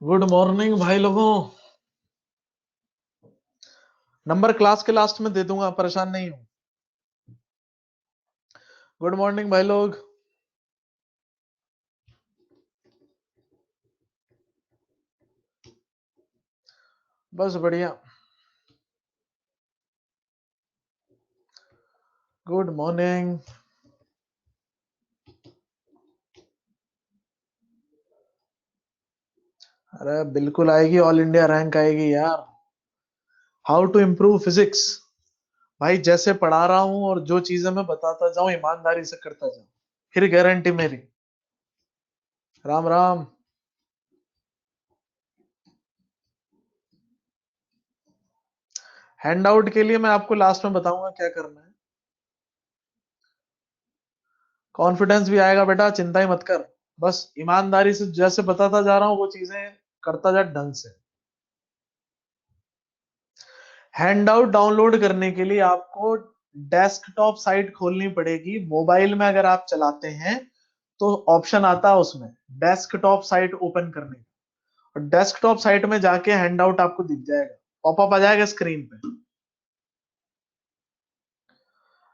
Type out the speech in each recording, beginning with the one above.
Good morning भाई लोगों। Number class के लास्ट में दे दूंगा, परेशान नहीं हूं। गुड मॉर्निंग भाई लोग। बस बढ़िया। Good morning. अरे बिल्कुल आएगी, ऑल इंडिया रैंक आएगी यार। How to improve physics. भाई जैसे पढ़ा रहा हूं और जो चीजें मैं बताता जाऊं ईमानदारी से करता जाऊं, फिर गारंटी मेरी। राम राम। हैंड आउट के लिए मैं आपको लास्ट में बताऊंगा क्या करना है। कॉन्फिडेंस भी आएगा बेटा, चिंता ही मत कर। बस ईमानदारी से जैसे बताता जा रहा हूं वो चीजें करता जा ढंग से। हैंडआउट डाउनलोड करने के लिए आपको डेस्कटॉप साइट खोलनी पड़ेगी। मोबाइल में अगर आप चलाते हैं तो ऑप्शन आता है उसमें डेस्कटॉप साइट ओपन करने का, और डेस्कटॉप साइट में जाके हैंडआउट आपको दिख जाएगा, पॉपअप आ जाएगा स्क्रीन पे।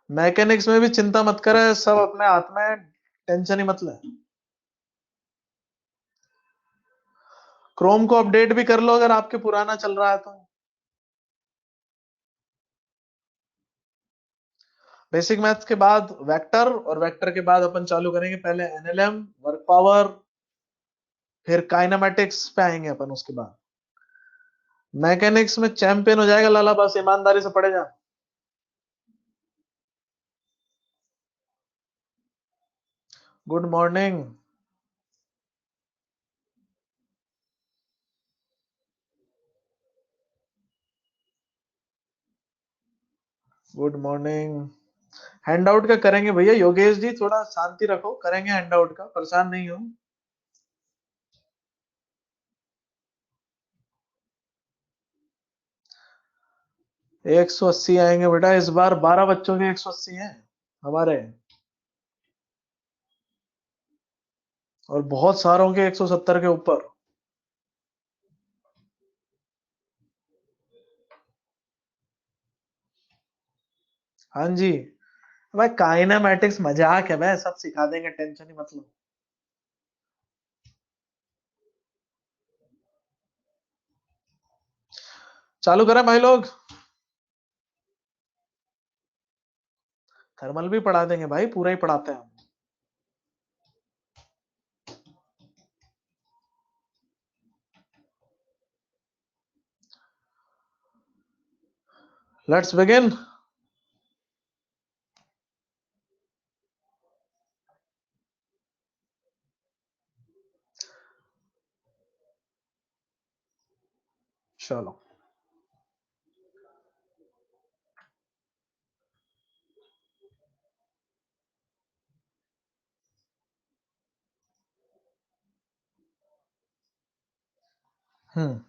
मैकेनिक्स में भी चिंता मत करे, सब अपने हाथ में, टेंशन ही मत ले। क्रोम को अपडेट भी कर लो अगर आपके पुराना चल रहा है तो। बेसिक मैथ्स के बाद वेक्टर, और वेक्टर के बाद अपन चालू करेंगे पहले एनएलएम, वर्क पावर, फिर काइनेमेटिक्स पे आएंगे अपन उसके बाद। मैकेनिक्स में चैंपियन हो जाएगा लाला, बस ईमानदारी से पढ़े जा। Good morning. Good morning. Handout का करेंगे भैया, योगेश जी थोड़ा शांति रखो, करेंगे हैंडआउट का, परेशान नहीं हो। एक सौ अस्सी आएंगे बेटा इस बार, 12 बच्चों के 180 हैं हमारे, और बहुत सारों के 170 के ऊपर। हाँ जी। भाई काइनेमैटिक्स मजाक है भाई, सब सिखा देंगे, टेंशन ही मत लो। चालू करें भाई लोग। थर्मल भी पढ़ा देंगे भाई, पूरा ही पढ़ाते हैं हम। Let's begin. चलो। हम्म।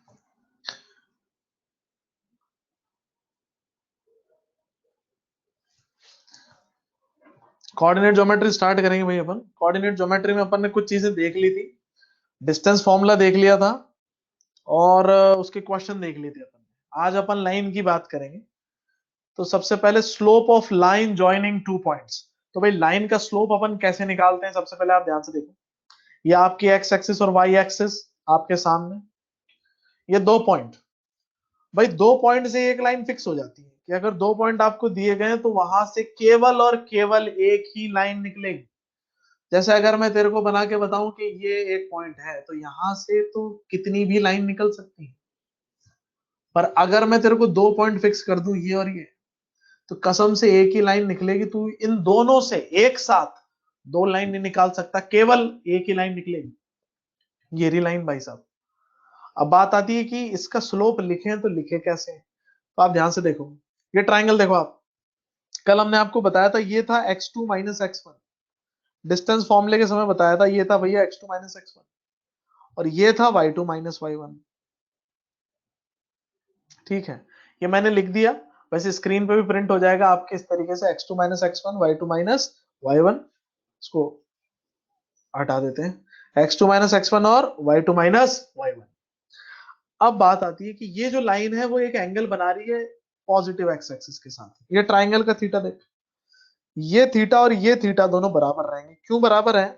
कोऑर्डिनेट ज्योमेट्री स्टार्ट करेंगे भाई अपन। कोऑर्डिनेट ज्योमेट्री में अपन ने कुछ चीजें देख ली थी, डिस्टेंस फॉर्मूला देख लिया था, और उसके क्वेश्चन देख लिए थे अपन ने। आज अपन लाइन की बात करेंगे। तो सबसे पहले slope of line joining two points. तो भाई लाइन का स्लोप अपन कैसे निकालते हैं, सबसे पहले आप ध्यान से देखो। ये आपकी एक्स एक्सिस और वाई एक्सिस आपके सामने, ये दो पॉइंट। भाई दो पॉइंट से एक लाइन फिक्स हो जाती है कि अगर दो पॉइंट आपको दिए गए तो वहां से केवल और केवल एक ही लाइन निकलेगी। जैसे अगर मैं तेरे को बना के बताऊं कि ये एक पॉइंट है, तो यहां से तो कितनी भी लाइन निकल सकती है, पर अगर मैं तेरे को दो पॉइंट फिक्स कर दूं, ये और ये, तो कसम से एक ही लाइन निकलेगी। तू इन दोनों से एक साथ दो लाइन नहीं निकाल सकता, केवल एक ही लाइन निकलेगी, ये रही लाइन भाई साहब। अब बात आती है कि इसका स्लोप लिखें तो लिखे कैसे। तो आप ध्यान से देखो, ये ट्राइंगल देखो आप। कल हमने आपको बताया था ये था x2 माइनस x1, डिस्टेंस फॉर्मूले के समय बताया था ये था भैया x2 माइनस x1, और ये था y2 माइनस y1। ठीक है, ये मैंने लिख दिया। वैसे स्क्रीन पे भी प्रिंट हो जाएगा आपके इस तरीके से, x2 minus x1, y2 minus y1। इसको हटा देते हैं, x2 माइनस x1 और y2 माइनस y1। अब बात आती है कि ये जो लाइन है वो एक एंगल बना रही है पॉजिटिव एक्स एक्सिस के साथ। ये ट्राइंगल का थीटा देख, ये थीटा और ये थीटा दोनों बराबर रहेंगे। क्यों बराबर है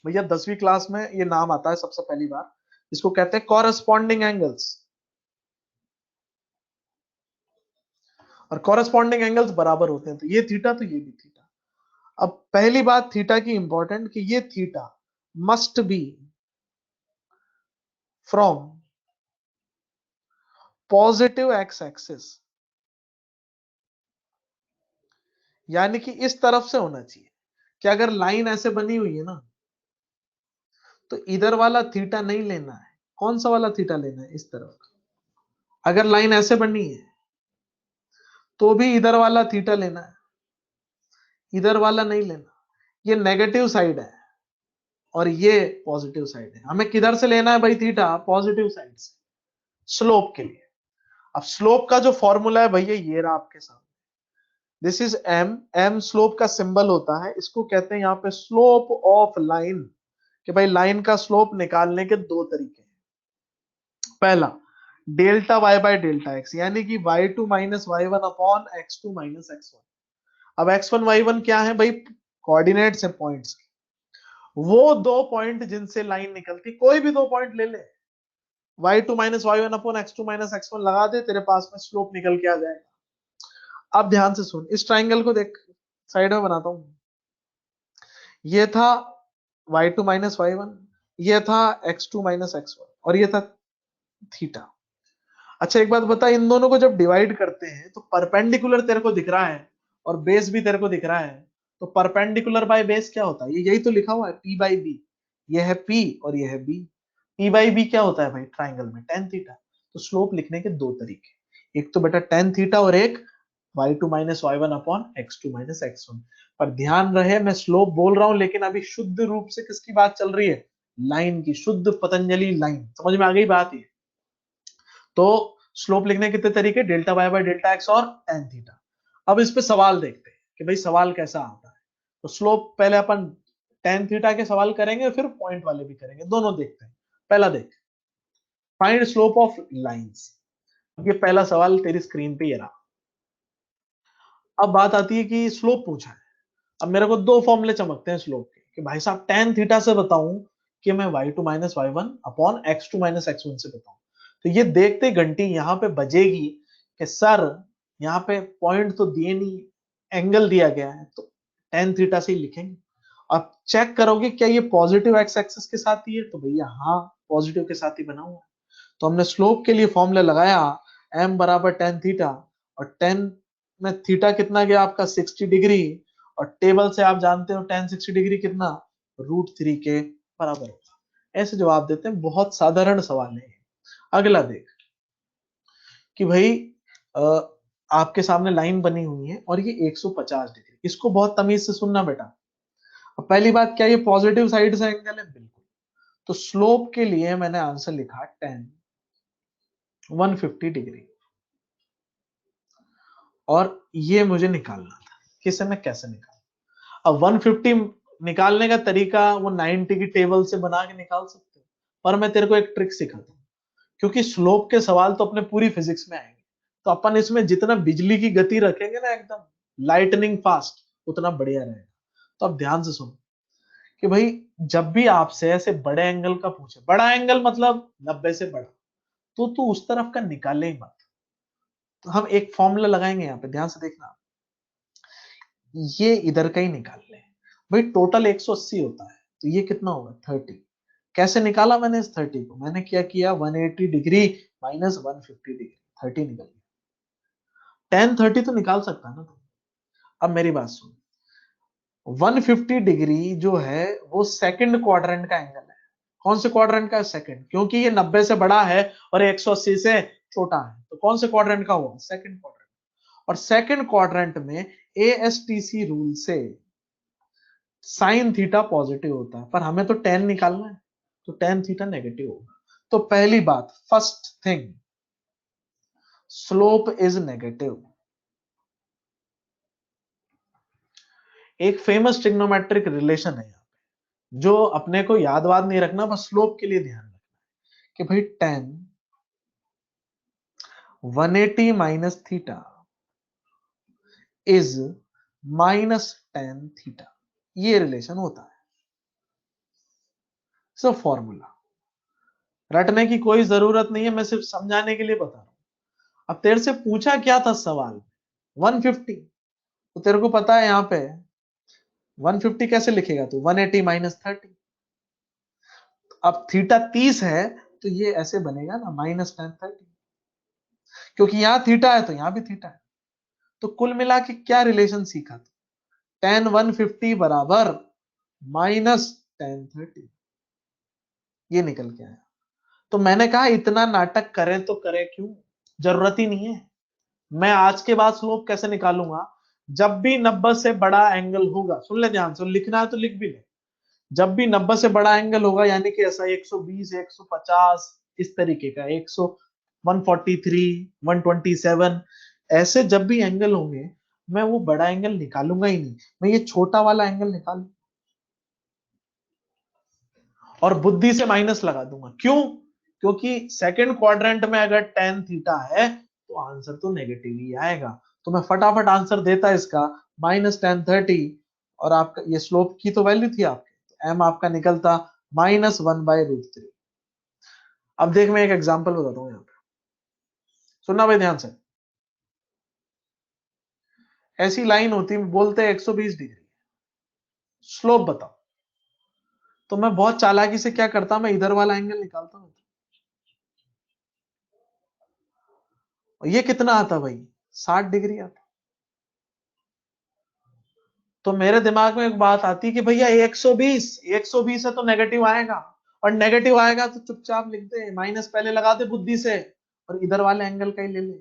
भैया? 10वीं क्लास में ये नाम आता है सबसे पहली बार, इसको कहते हैं कॉरेस्पॉन्डिंग एंगल्स। और कॉरेस्पॉन्डिंग एंगल्स बराबर होते हैं, तो ये थीटा तो ये भी थीटा। अब पहली बात थीटा की इंपॉर्टेंट कि ये theta must be from positive x axis, यानी कि इस तरफ से होना चाहिए। कि अगर लाइन ऐसे बनी हुई है ना, तो इधर वाला थीटा नहीं लेना है। कौन सा वाला थीटा लेना है? इस तरफ का। अगर लाइन ऐसे बनी है तो भी इधर वाला थीटा लेना है, इधर वाला नहीं लेना। ये नेगेटिव साइड है और ये पॉजिटिव साइड है। हमें किधर से लेना है भाई थीटा? पॉजिटिव साइड से, स्लोप के लिए। अब स्लोप का जो फॉर्मूला है भैया ये रहा आपके सामने, this is M. M slope का सिंबल होता है, इसको कहते हैं यहाँ पे स्लोप ऑफ लाइन। कि भाई लाइन का स्लोप निकालने के दो तरीके हैं। पहला delta Y by delta X, यानी कि Y two minus Y one upon X two minus X one. अब एक्स वन वाई वन क्या है भाई? कोऑर्डिनेट्स है, पॉइंट्स। वो दो पॉइंट जिनसे लाइन निकलती, कोई भी दो पॉइंट ले ले, Y two minus Y one upon X two minus X one लगा दे, तेरे पास में स्लोप निकल के आ जाएगा। अब ध्यान से सुन, इस ट्राइंगल को देख, साइड में बनाता हूं। ये था Y two minus Y one, ये था X two minus X one, और ये था थीटा। अच्छा एक बात बता, इन दोनों को जब डिवाइड करते हैं तो परपेंडिकुलर तेरे को दिख रहा है और बेस भी तेरे को दिख रहा है, तो परपेंडिकुलर बाय बेस क्या होता है? ये यही तो लिखा हुआ है, पी बाई बी। ये है पी और ये है बी। पी बाई बी क्या होता है भाई? ट्राइंगल में टेन थीटा। तो स्लोप लिखने के दो तरीके, एक तो बेटा टेन थीटा और एक Y two minus Y one upon X two minus X one. पर ध्यान रहे मैं स्लोप बोल रहा हूं, लेकिन अभी शुद्ध रूप से किसकी बात चल रही है? लाइन की, शुद्ध पतंजलि लाइन। समझ में आ गई बात? ये तो स्लोप लिखने के कितने तरीके? Delta Y by delta X और टेन थीटा। अब इस पे सवाल देखते हैं कि भाई सवाल कैसा आता है। तो स्लोप पहले अपन टेन थीटा के सवाल करेंगे, फिर पॉइंट वाले भी करेंगे, दोनों देखते हैं। पहला देख, फाइंड स्लोप ऑफ लाइंस। ये पहला सवाल तेरी स्क्रीन पे ये रहा। अब बात आती है कि स्लोप पूछा है। अब मेरे को दो फॉर्मूले चमकते हैं स्लोप के, कि भाई साहब टेन थीटा से बताऊं कि मैं Y two minus Y one upon X two minus X one से बताऊं। तो ये देखते घंटी यहाँ पे बजेगी कि सर यहाँ पे पॉइंट तो दिए नहीं, एंगल दिया गया है, तो टेन थीटा से ही लिखेंगे। अब चेक करोगे क्या ये पॉजिटिव एक्स एक्सिस के साथ ही है? तो भैया हाँ, पॉजिटिव के साथ ही बना हुआ है। तो हमने स्लोप के लिए फॉर्मूला लगाया, एम बराबर टेन थीटा, और टेन में थीटा कितना गया आपका? 60 डिग्री। और टेबल से आप जानते हो टेन 60 डिग्री कितना? √3 के बराबर होगा। ऐसे जवाब देते हैं, बहुत साधारण सवाल है। अगला देख कि भाई आपके सामने लाइन बनी हुई है और ये 150 डिग्री। इसको बहुत तमीज से सुनना बेटा। अब पहली बात, क्या ये पॉजिटिव साइड से एंगल है? बिल्कुल। तो स्लोप के लिए मैंने आंसर लिखा 10 150 डिग्री। और ये मुझे निकालना था, किसे मैं कैसे निकाल? अब 150 निकालने का तरीका वो 90 की टेबल से बना के निकाल सकते हो, पर मैं तेरे को एक ट्रिक सिखाता हूँ। क्योंकि स्लोप के सवाल तो अपने पूरी फिजिक्स में आएंगे, तो अपन इसमें जितना बिजली की गति रखेंगे ना, एकदम लाइटनिंग फास्ट, उतना बढ़िया रहेगा। तो अब ध्यान से सुनो कि भाई जब भी आपसे ऐसे बड़े एंगल का पूछे, बड़ा एंगल मतलब 90 से बड़ा, तो तू उस तरफ का निकाले ही मत। तो हम एक फॉर्मूला लगाएंगे यहाँ पे, ध्यान से देखना। ये इधर का ही निकाल ले भाई। टोटल 180 होता है, तो ये कितना होगा? 30। कैसे निकाला मैंने इस 30 को? मैंने क्या किया, 180 डिग्री माइनस 150 डिग्री, 30 निकल गया। टेन 30 तो निकाल सकता है ना तुम। अब मेरी बात सुन, 150 डिग्री जो है वो सेकंड क्वाड्रेंट का एंगल है। कौन से क्वाड्रेंट का है? सेकंड, क्योंकि ये 90 से बड़ा है और 180 से छोटा है, तो कौन से क्वाड्रेंट का हुआ? Second quadrant. और सेकंड क्वाड्रेंट में एएसटीसी रूल से साइन थीटा पॉजिटिव होता है, पर हमें तो टेन निकालना है, तो टेन थीटा नेगेटिव होगा। तो पहली बात, first thing, slope is negative. एक फेमस ट्रिग्नोमेट्रिक रिलेशन है यहाँ पे, जो अपने को याद वाद नहीं रखना, बस स्लोप के लिए ध्यान रखना है कि भाई ten 180 minus theta is minus tan theta, ये रिलेशन होता है। सब फॉर्मूला रटने की कोई जरूरत नहीं है, मैं सिर्फ समझाने के लिए बता रहा हूं। अब तेरे से पूछा क्या था सवाल, 150, तो तेरे को पता है यहां पे 150 कैसे लिखेगा तू, 180 माइनस 30। अब थीटा 30 है तो ये ऐसे बनेगा ना, माइनस टेन 30, क्योंकि यहां थीटा है तो यहां भी थीटा है। तो कुल मिला के क्या रिलेशन सीखा तू, टेन 150 बराबर माइनस टेन 30, ये निकल के आया। तो मैंने कहा इतना नाटक करें तो करें क्यों, जरूरत ही नहीं है। मैं आज के बाद स्लोप कैसे निकालूंगा, जब भी 90 से बड़ा एंगल होगा, सुन ले ध्यान से, लिखना है तो लिख भी ले, जब भी 90 से बड़ा एंगल होगा, यानी कि ऐसा 120 150 इस तरीके का, 100 143 127, ऐसे जब भी एंगल होंगे, मैं वो बड़ा एंगल निकालूंगा ही नहीं, मैं ये छोटा वाला एंगल निकालू और बुद्धि से माइनस लगा दूंगा। क्यों, क्योंकि सेकंड क्वाड्रेंट में अगर टेन थीटा है तो आंसर तो नेगेटिव ही आएगा। तो मैं फटाफट आंसर देता इसका माइनस टेन 30, और आपका ये स्लोप की तो वैल्यू थी आपके, तो एम आपका निकलता minus one by root three. अब देख मैं एक एग्जाम्पल बताता हूँ यहाँ पे, सुनना भाई ध्यान से। ऐसी लाइन होती है, बोलते हैं 120 डिग्री स्लोप बताओ, तो मैं बहुत चालाकी से क्या करता, मैं इधर वाला एंगल निकालता हूँ, और ये कितना आता भाई, 60 डिग्री आता। तो मेरे दिमाग में एक बात आती कि भैया 120 है तो नेगेटिव आएगा, और नेगेटिव आएगा तो चुपचाप लिख दे, माइनस पहले लगा दे बुद्धि से, और इधर वाले एंगल का ही ले ले,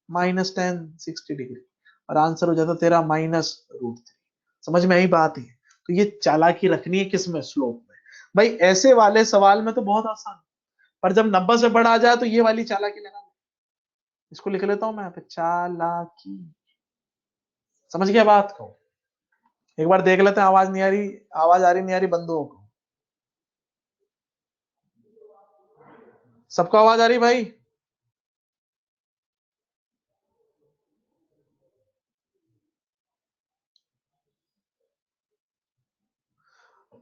माइनस टेन 60 डिग्री, और आंसर हो जाता तेरा माइनस रूट थ्री। समझ में आई बात है। तो ये चालाकी रखनी है किसमें, स्लोप में। भाई ऐसे वाले सवाल में तो बहुत आसान, पर जब 90 से बड़ा आ जाए तो ये वाली चालाकी लगा, इसको लिख लेता हूं मैं यहाँ पे, चालाकी। समझ गया बात को। एक बार देख लेते हैं, आवाज नहीं आ रही, आवाज आ रही नहीं आ रही बंधुओं को, सबको आवाज आ रही भाई।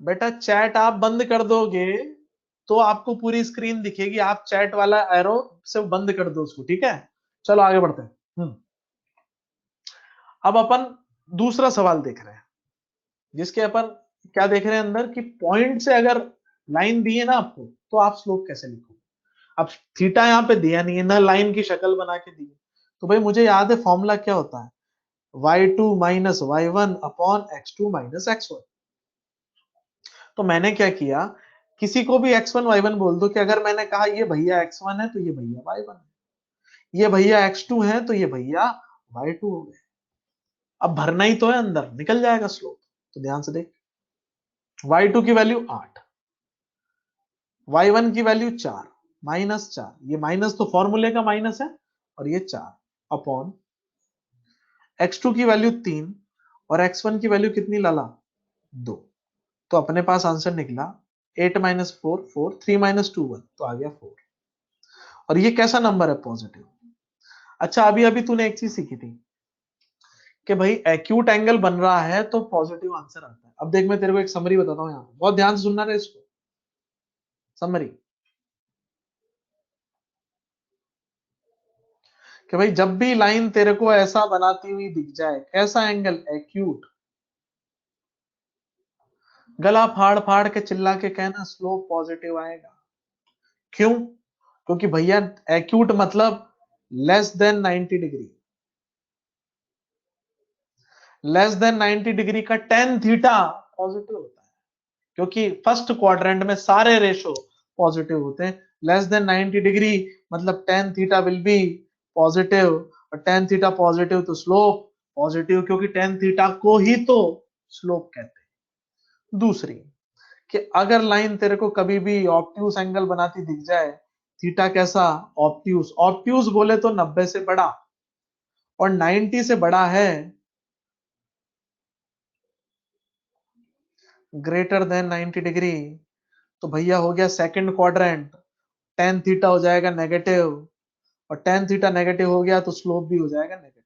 बेटा चैट आप बंद कर दोगे तो आपको पूरी स्क्रीन दिखेगी, आप चैट वाला एरो से बंद कर दो उसको, ठीक है। चलो आगे बढ़ते हैं। अब अपन दूसरा सवाल देख रहे हैं, जिसके अपन क्या देख रहे हैं अंदर कि पॉइंट से अगर लाइन दी है ना आपको, तो आप स्लोप कैसे लिखोगे। अब थीटा यहाँ पे दिया नहीं है ना, लाइन की शक्ल बना के दी है, तो भाई मुझे याद है फॉर्मूला क्या होता है, y2 minus Y one upon x2 minus x1। तो मैंने क्या किया, किसी को भी x1 y1 बोल दो, कि अगर मैंने कहा ये भैया x1 है तो ये भैया y1 है, ये भैया x2 है तो ये भैया y2 हो गए। अब भरना ही तो है अंदर, निकल जाएगा स्लोप। तो ध्यान से देख, y2 की वैल्यू 8, y1 की वैल्यू 4, माइनस 4, ये माइनस तो फॉर्मूले का माइनस है, और ये 4 अपॉन x2 की वैल्यू 3, और x1 की वैल्यू कितनी लाला, 2। तो अपने पास आंसर निकला 8 माइनस 4 4, 3 माइनस 2 1, तो आ गया 4। और ये कैसा नंबर है, पॉजिटिव। अच्छा अभी अभी तूने एक चीज सीखी थी कि भाई एक्यूट एंगल बन रहा है तो पॉजिटिव आंसर आता है। अब देख मैं तेरे को एक समरी बताता हूँ, यहाँ बहुत ध्यान से सुनना है इसको, समरी, कि भाई जब भी लाइन तेरे को ऐसा बनाती हुई दिख जाए, कैसा एंगल, एक्यूट, गला फाड़ फाड़ के चिल्ला के कहना स्लोप पॉजिटिव आएगा। क्यों, क्योंकि भैया एक्यूट मतलब less than 90 degree, less than 90 degree का टेन थीटा पॉजिटिव होता है, क्योंकि फर्स्ट क्वाड्रेंट में सारे रेशो पॉजिटिव होते हैं। लेस देन 90 डिग्री मतलब tan theta will be positive, और टेन थीटा पॉजिटिव तो स्लोप पॉजिटिव, क्योंकि टेन थीटा को ही तो स्लोप कहते हैं। दूसरी, कि अगर लाइन तेरे को कभी भी ऑब्ट्यूस एंगल बनाती दिख जाए, थीटा कैसा, ऑब्ट्यूस, ऑब्ट्यूस बोले तो 90 से बड़ा, और 90 से बड़ा है ग्रेटर देन 90 डिग्री, तो भैया हो गया सेकंड क्वाड्रेंट, टेन थीटा हो जाएगा नेगेटिव, और tan थीटा नेगेटिव हो गया तो स्लोप भी हो जाएगा नेगेटिव।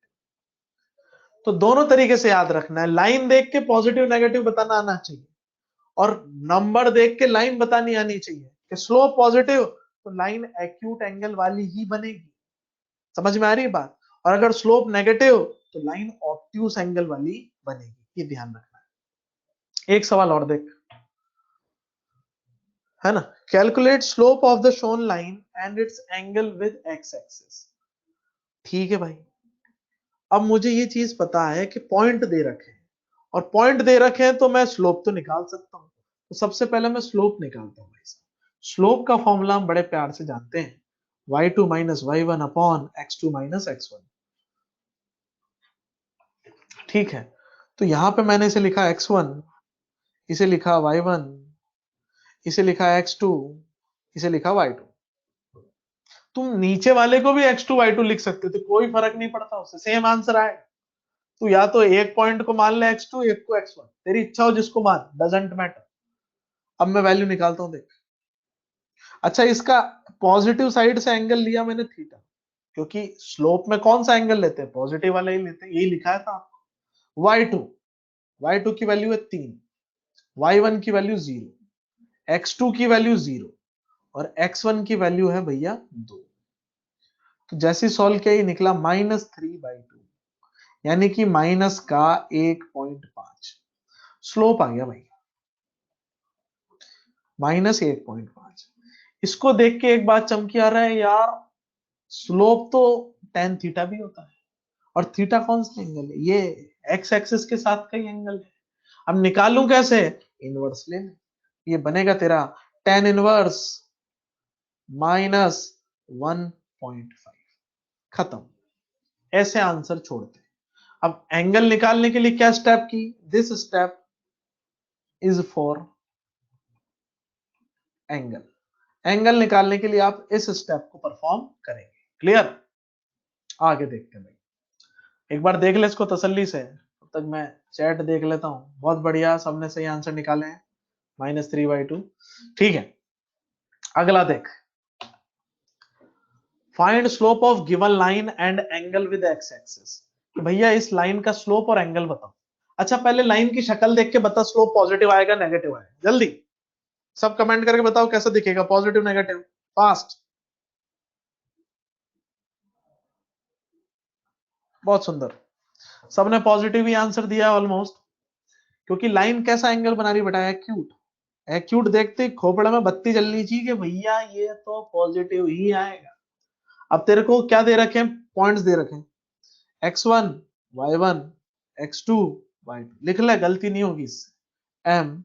तो दोनों तरीके से याद रखना है, लाइन देख के पॉजिटिव नेगेटिव बताना आना चाहिए और नंबर देख के लाइन बतानी आनी चाहिए कि स्लोप पॉजिटिव तो लाइन एक्यूट एंगल वाली ही बनेगी। समझ में आ रही है बात? और अगर स्लोप नेगेटिव तो लाइन ऑब्ट्यूस एंगल वाली बनेगी, ये ध्यान रखना है। एक सवाल और देख, है ना, calculate slope of the shown line and it's angle with x axis. ठीक है भाई, अब मुझे ये चीज पता है कि पॉइंट दे रखे हैं और पॉइंट दे रखे हैं तो मैं स्लोप तो निकाल सकता हूं। तो सबसे पहले मैं स्लोप निकालता हूं भाई साहब। स्लोप का फॉर्मूला हम बड़े प्यार से जानते हैं, y2 minus y1 upon x2 minus x1। ठीक है, तो यहां पे मैंने इसे लिखा x1, इसे लिखा y1, इसे लिखा x2, इसे लिखा y2। तुम नीचे वाले को भी x2 y2 लिख सकते थे, कोई फर्क नहीं पड़ता, उससे सेम आंसर आएगा। तू या तो एक पॉइंट को मान ले x2, एक को x1, तेरी इच्छा हो जिसको मान, डजंट मैटर। अब मैं वैल्यू निकालता हूं, देख। अच्छा, इसका पॉजिटिव साइड से एंगल लिया मैंने थीटा, क्योंकि स्लोप में कौन सा एंगल लेते हैं, पॉजिटिव वाला ही लेते हैं, यही लिखा है था आपको। y2 की वैल्यू है 3, y1 की वैल्यू 0, x2 की वैल्यू 0 और x1 की वैल्यू है भैया 2। तो जैसे सॉल्व किया ये निकला -3/2, यानी कि माइनस का 1.5 स्लोप आ गया भाई, -1.5। इसको देख के एक बात चमकी आ रहा है यार, स्लोप तो tan थीटा भी होता है और थीटा कौन सा एंगल है, ये एक्स एक्सिस के साथ का ही एंगल है। अब निकालूं कैसे, इनवर्स ले ले, ये बनेगा तेरा tan इनवर्स -1.5, खत्म। ऐसे आंसर छोड़ते हैं। अब एंगल निकालने के लिए क्या स्टेप की, this step is for angle. Angle निकालने के लिए आप इस स्टेप को परफॉर्म करेंगे। क्लियर? आगे देखते हैं भाई, एक बार देख ले इसको तसल्ली से, तब तक मैं चैट देख लेता हूं। बहुत बढ़िया, सबने सही आंसर निकाले हैं, -3/2। ठीक है, अगला देख, find slope of given line and angle with x axis. भैया इस लाइन का स्लोप और एंगल बताओ। अच्छा, पहले लाइन की शक्ल देख के बता, स्लोप पॉजिटिव आएगा नेगेटिव आएगा, जल्दी सब कमेंट करके बताओ कैसा दिखेगा, पॉजिटिव नेगेटिव, फास्ट। बहुत सुंदर, सबने पॉजिटिव ही आंसर दिया है ऑलमोस्ट, क्योंकि लाइन कैसा एंगल बना रही बेटा, एक्यूट। एक्यूट देखते ही खोपड़े में बत्ती जलनी चाहिए कि भैया ये तो पॉजिटिव ही आएगा। अब तेरे को क्या दे रखे हैं, पॉइंट्स दे रखे हैं, x1 y1 x2 y2, लिख ले, गलती नहीं होगी इससे। m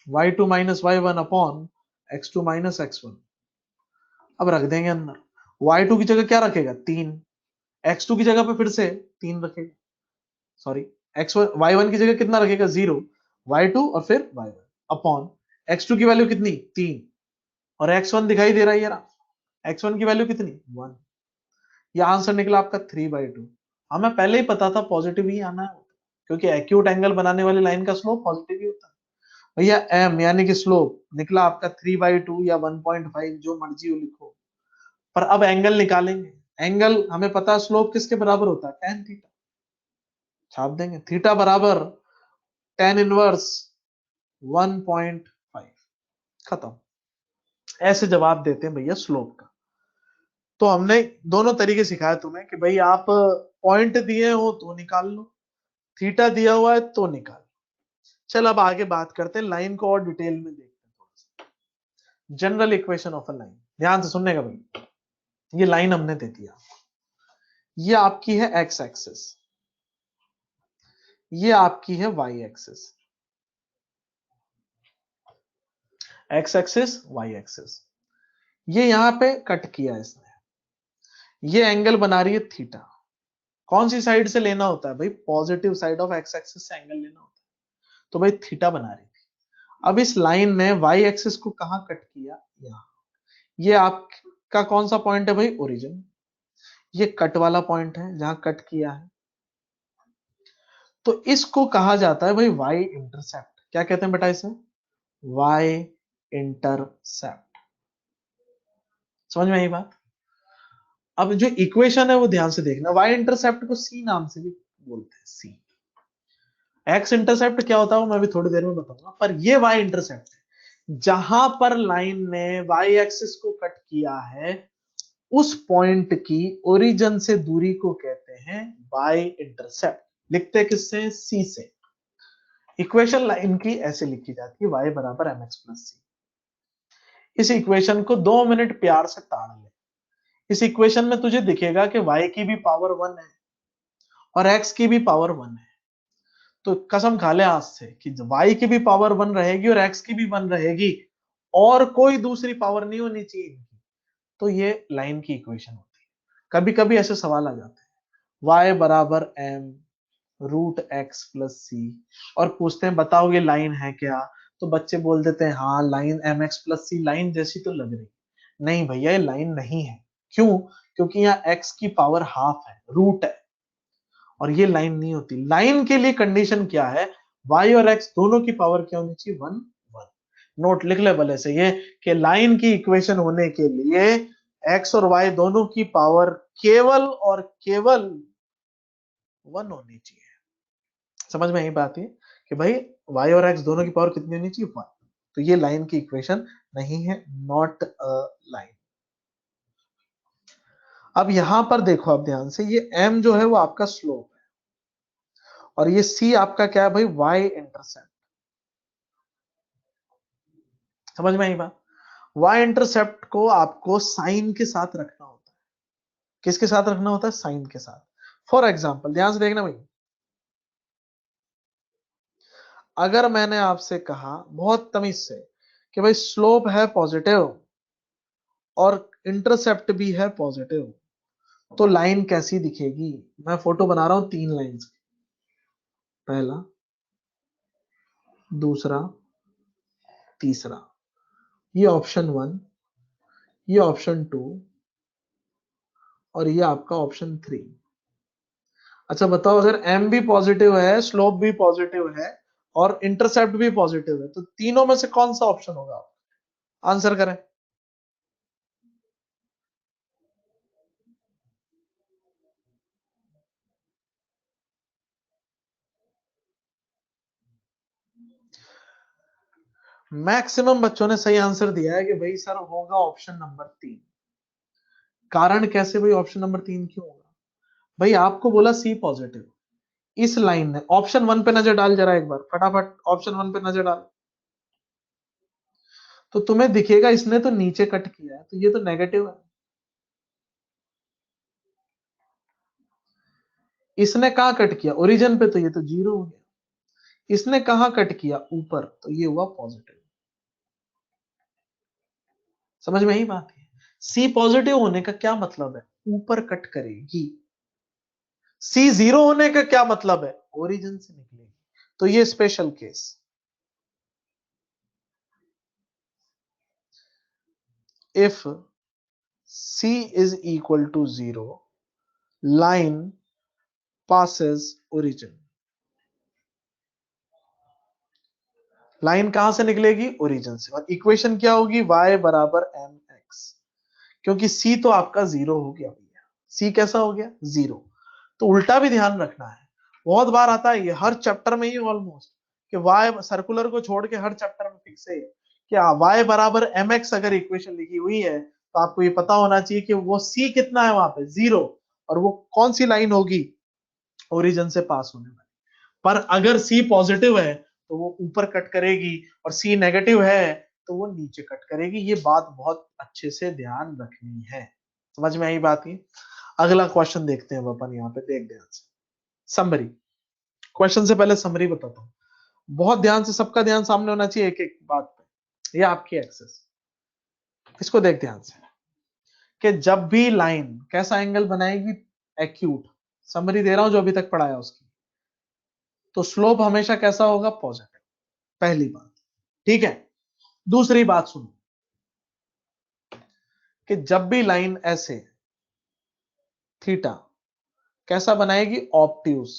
y2 minus y1 upon x2 minus x1। अब रख देंगे अंदर, y2 की जगह क्या रखेगा, 3, x2 की जगह पे फिर से 3 रखेगा, सॉरी x1 y1 की जगह कितना रखेगा, 0, y2 और फिर y1 अपॉन x2 की वैल्यू कितनी, 3 और x1 दिखाई दे रहा है यार, x1 की वैल्यू कितनी, 1। ये आंसर निकला आपका 3/2। हमें पहले ही पता था पॉजिटिव ही आना है, क्योंकि एक्यूट एंगल बनाने वाली लाइन का स्लोप पॉजिटिव ही होता है। भैया m यानी कि स्लोप निकला आपका 3/2 या 1.5, जो मर्जी हो लिखो। पर अब एंगल निकालेंगे, एंगल हमें पता है स्लोप किसके बराबर होता है, tan थीटा। छाप देंगे, थीटा बराबर tan इनवर्स 1.5, खत्म। ऐसे जवाब देते हैं भैया स्लोप का। तो हमने दोनों तरीके सिखाया तुम्हें कि भाई आप पॉइंट दिए हो तो निकाल लो, थीटा दिया हुआ है तो निकाल। चल अब आगे बात करते हैं, लाइन को और डिटेल में देखते हैं थोड़ा सा। General equation of a line, ध्यान से सुनने का भाई, ये लाइन हमने दे दिया, ये आपकी है एक्स एक्सिस, ये आपकी है Y axis, X axis Y axis, ये यहां पे कट किया इसने, ये एंगल बना रही है थीटा। कौन सी साइड से लेना होता है भाई, positive side of x axis से एंगल लेना होता है, तो भाई थीटा बना रही थी। अब इस लाइन ने वाई एक्सिस को कहां कट किया, यहां। ये आपका कौन सा पॉइंट है भाई, ओरिजिन। ये कट वाला पॉइंट है जहां कट किया है, तो इसको कहा जाता है भाई वाई इंटरसेप्ट। क्या कहते हैं बेटा इसे, वाई इंटरसेप्ट। समझ में आई बात? अब जो इक्वेशन है वो ध्यान से देखना, y इंटरसेप्ट को c नाम से भी बोलते हैं, c। x इंटरसेप्ट क्या होता है वो मैं भी थोड़ी देर में बताऊंगा, पर ये y इंटरसेप्ट है जहां पर लाइन ने y एक्सिस को कट किया है, उस पॉइंट की ओरिजिन से दूरी को कहते हैं y इंटरसेप्ट। लिखते हैं किससे, c से। इक्वेशन लाइन की ऐसे लिखी जाती है, y बराबर mx प्लस c। इस इक्वेशन को 2 मिनट प्यार से ताड़ ले। इस इक्वेशन में तुझे दिखेगा कि y की भी पावर 1 है और x की भी पावर 1 है। तो कसम खा ले आज से कि y की भी पावर 1 रहेगी और x की भी 1 रहेगी, और कोई दूसरी पावर नहीं होनी चाहिए इनकी। तो ये लाइन की इक्वेशन होती है। कभी कभी ऐसे सवाल आ जाते हैं, y बराबर m रूट एक्स प्लस सी, और पूछते हैं बताओ ये लाइन है क्या। तो बच्चे बोल देते हैं हाँ लाइन एम एक्स प्लस सी लाइन जैसी तो लग रही। नहीं भैया, ये लाइन नहीं है। क्यों? क्योंकि यहाँ x की पावर हाफ है, रूट है, और ये लाइन नहीं होती। लाइन के लिए कंडीशन क्या है, y और x दोनों की पावर क्या होनी चाहिए, 1 1। नोट लिख ले भले से ये, कि लाइन की इक्वेशन होने के लिए x और y दोनों की पावर केवल और केवल 1 होनी चाहिए। समझ में यही बात है कि भाई y और x दोनों की पावर कितनी होनी चाहिए, 1। तो ये लाइन की इक्वेशन नहीं है, नॉट अ लाइन। अब यहां पर देखो आप ध्यान से, ये m जो है वो आपका स्लोप है, और ये c आपका क्या है भाई, y इंटरसेप्ट। समझ में आई बात? y इंटरसेप्ट को आपको साइन के साथ रखना होता है। किसके साथ रखना होता है, साइन के साथ। फॉर एग्जाम्पल ध्यान से देखना भाई, अगर मैंने आपसे कहा बहुत तमीज से कि भाई स्लोप है पॉजिटिव और इंटरसेप्ट भी है पॉजिटिव, तो लाइन कैसी दिखेगी। मैं फोटो बना रहा हूं 3 लाइंस, पहला, दूसरा, तीसरा। ये ऑप्शन 1, ये ऑप्शन 2, और ये आपका ऑप्शन 3। अच्छा बताओ, अगर m भी पॉजिटिव है, स्लोप भी पॉजिटिव है, और इंटरसेप्ट भी पॉजिटिव है, तो तीनों में से कौन सा ऑप्शन होगा, आंसर करें। मैक्सिमम बच्चों ने सही आंसर दिया है कि भाई सर होगा ऑप्शन नंबर 3। कारण कैसे भाई, ऑप्शन नंबर 3 क्यों होगा? भाई आपको बोला सी पॉजिटिव, इस लाइन ने, ऑप्शन 1 पे नजर डाल जरा एक बार फटाफट, ऑप्शन 1 पे नजर डाल, तो तुम्हें दिखेगा इसने तो नीचे कट किया है, तो ये तो नेगेटिव है। इसने कहां कट किया, ओरिजिन पे, तो ये तो 0 हो गया। इसने कहां कट किया, ऊपर, तो ये हुआ पॉजिटिव। समझ में ही बात है। सी पॉजिटिव होने का क्या मतलब है, ऊपर कट करेगी। सी 0 होने का क्या मतलब है, ओरिजिन से निकलेगी। तो ये special case. If c is equal to 0, line passes origin। Line कहां से निकलेगी, ओरिजिन से, और इक्वेशन क्या होगी, y बराबर mx। क्योंकि c तो आपका 0 हो गया भैया, c कैसा हो गया, 0। तो उल्टा भी ध्यान रखना है, बहुत बार आता है ये हर चैप्टर में ही ऑलमोस्ट, कि y सर्कुलर को छोड़ के हर चैप्टर में फिक्स है कि y बराबर mx अगर इक्वेशन लिखी हुई है, तो आपको ये पता होना चाहिए कि वो c कितना है वहां पे, 0, और वो कौन सी लाइन होगी, ओरिजिन से पास होने वाली। पर अगर सी पॉजिटिव है तो वो ऊपर कट करेगी, और सी नेगेटिव है तो वो नीचे कट करेगी। ये बात बहुत अच्छे से ध्यान रखनी है। समझ में आई बात है? अगला क्वेश्चन देखते हैं अपन, यहाँ पे देख ध्यान से समरी। क्वेश्चन से पहले समरी बताता हूँ, बहुत ध्यान से, सबका ध्यान सामने होना चाहिए एक एक बात पे। ये आपकी एक्सेस, इसको देख ध्यान से, कि जब भी लाइन कैसा एंगल बनाएगी, एक्यूट। समरी दे रहा हूं जो अभी तक पढ़ाया उसकी, तो स्लोप हमेशा कैसा होगा, पॉजिटिव। पहली बात, ठीक है। दूसरी बात सुनो, कि जब भी लाइन ऐसे थीटा कैसा बनाएगी, ऑप्ट्यूज,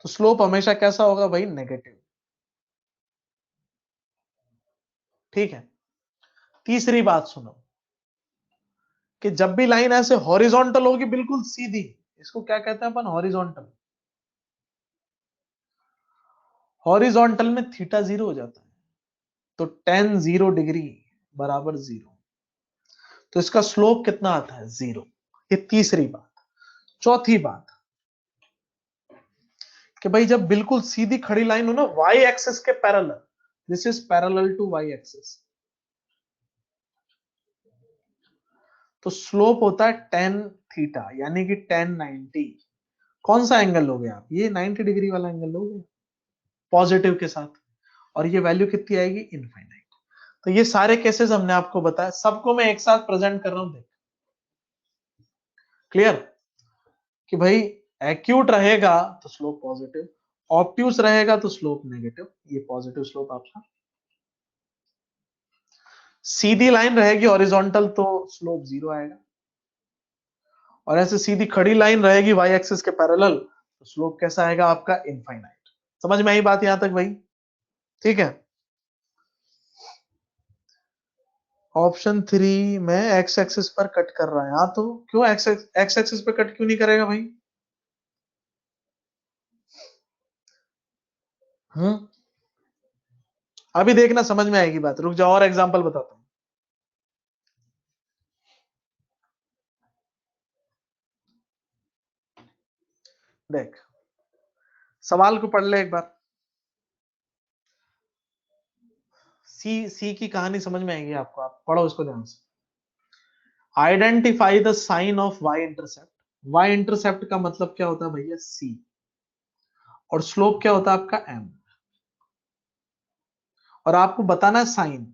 तो स्लोप हमेशा कैसा होगा भाई, नेगेटिव। ठीक है। तीसरी बात सुनो, कि जब भी लाइन ऐसे हॉरिजॉन्टल होगी बिल्कुल सीधी, इसको क्या कहते हैं अपन, हॉरिजॉन्टल। हॉरिजॉन्टल में थीटा 0 हो जाता है, तो tan 0 डिग्री बराबर 0, तो इसका स्लोप कितना आता है, 0। ये तीसरी बात। चौथी बात कि भाई जब बिल्कुल सीधी खड़ी लाइन हो ना y एक्सिस के parallel, this is parallel to y axis, तो स्लोप होता है tan थीटा, यानी कि tan 90। कौन सा एंगल लोगे आप, ये 90 डिग्री वाला एंगल लोगे पॉजिटिव के साथ, और ये वैल्यू कितनी आएगी, इनफाइनाइट। तो ये सारे केसेस हमने आपको बताया, सबको मैं एक साथ प्रेजेंट कर रहा हूं, देख क्लियर, कि भाई एक्यूट रहेगा तो स्लोप पॉजिटिव, ऑब्ट्यूस रहेगा तो स्लोप नेगेटिव, ये पॉजिटिव स्लोप आपका। सीधी लाइन रहेगी हॉरिजॉन्टल तो स्लोप 0 आएगा, और ऐसे सीधी खड़ी लाइन रहेगी वाई एक्सिस के पैरेलल तो स्लोप कैसा आएगा आपका, इनफाइनाइट। समझ में आई बात यहां तक भाई, ठीक है। ऑप्शन 3 में एक्स एक्सिस पर कट कर रहा है, हाँ तो क्यों एक्स एक्सिस पर कट क्यों नहीं करेगा भाई, अभी देखना समझ में आएगी बात, रुक जाओ और एग्जांपल बताता हूं। देख सवाल को पढ़ ले एक बार, सी की कहानी समझ में आएगी आपको, आप पढ़ो इसको ध्यान से। Identify the sign of Y intercept, Y intercept का मतलब क्या होता है भैया, सी, और स्लोप क्या होता है आपका, एम, और आपको बताना है साइन,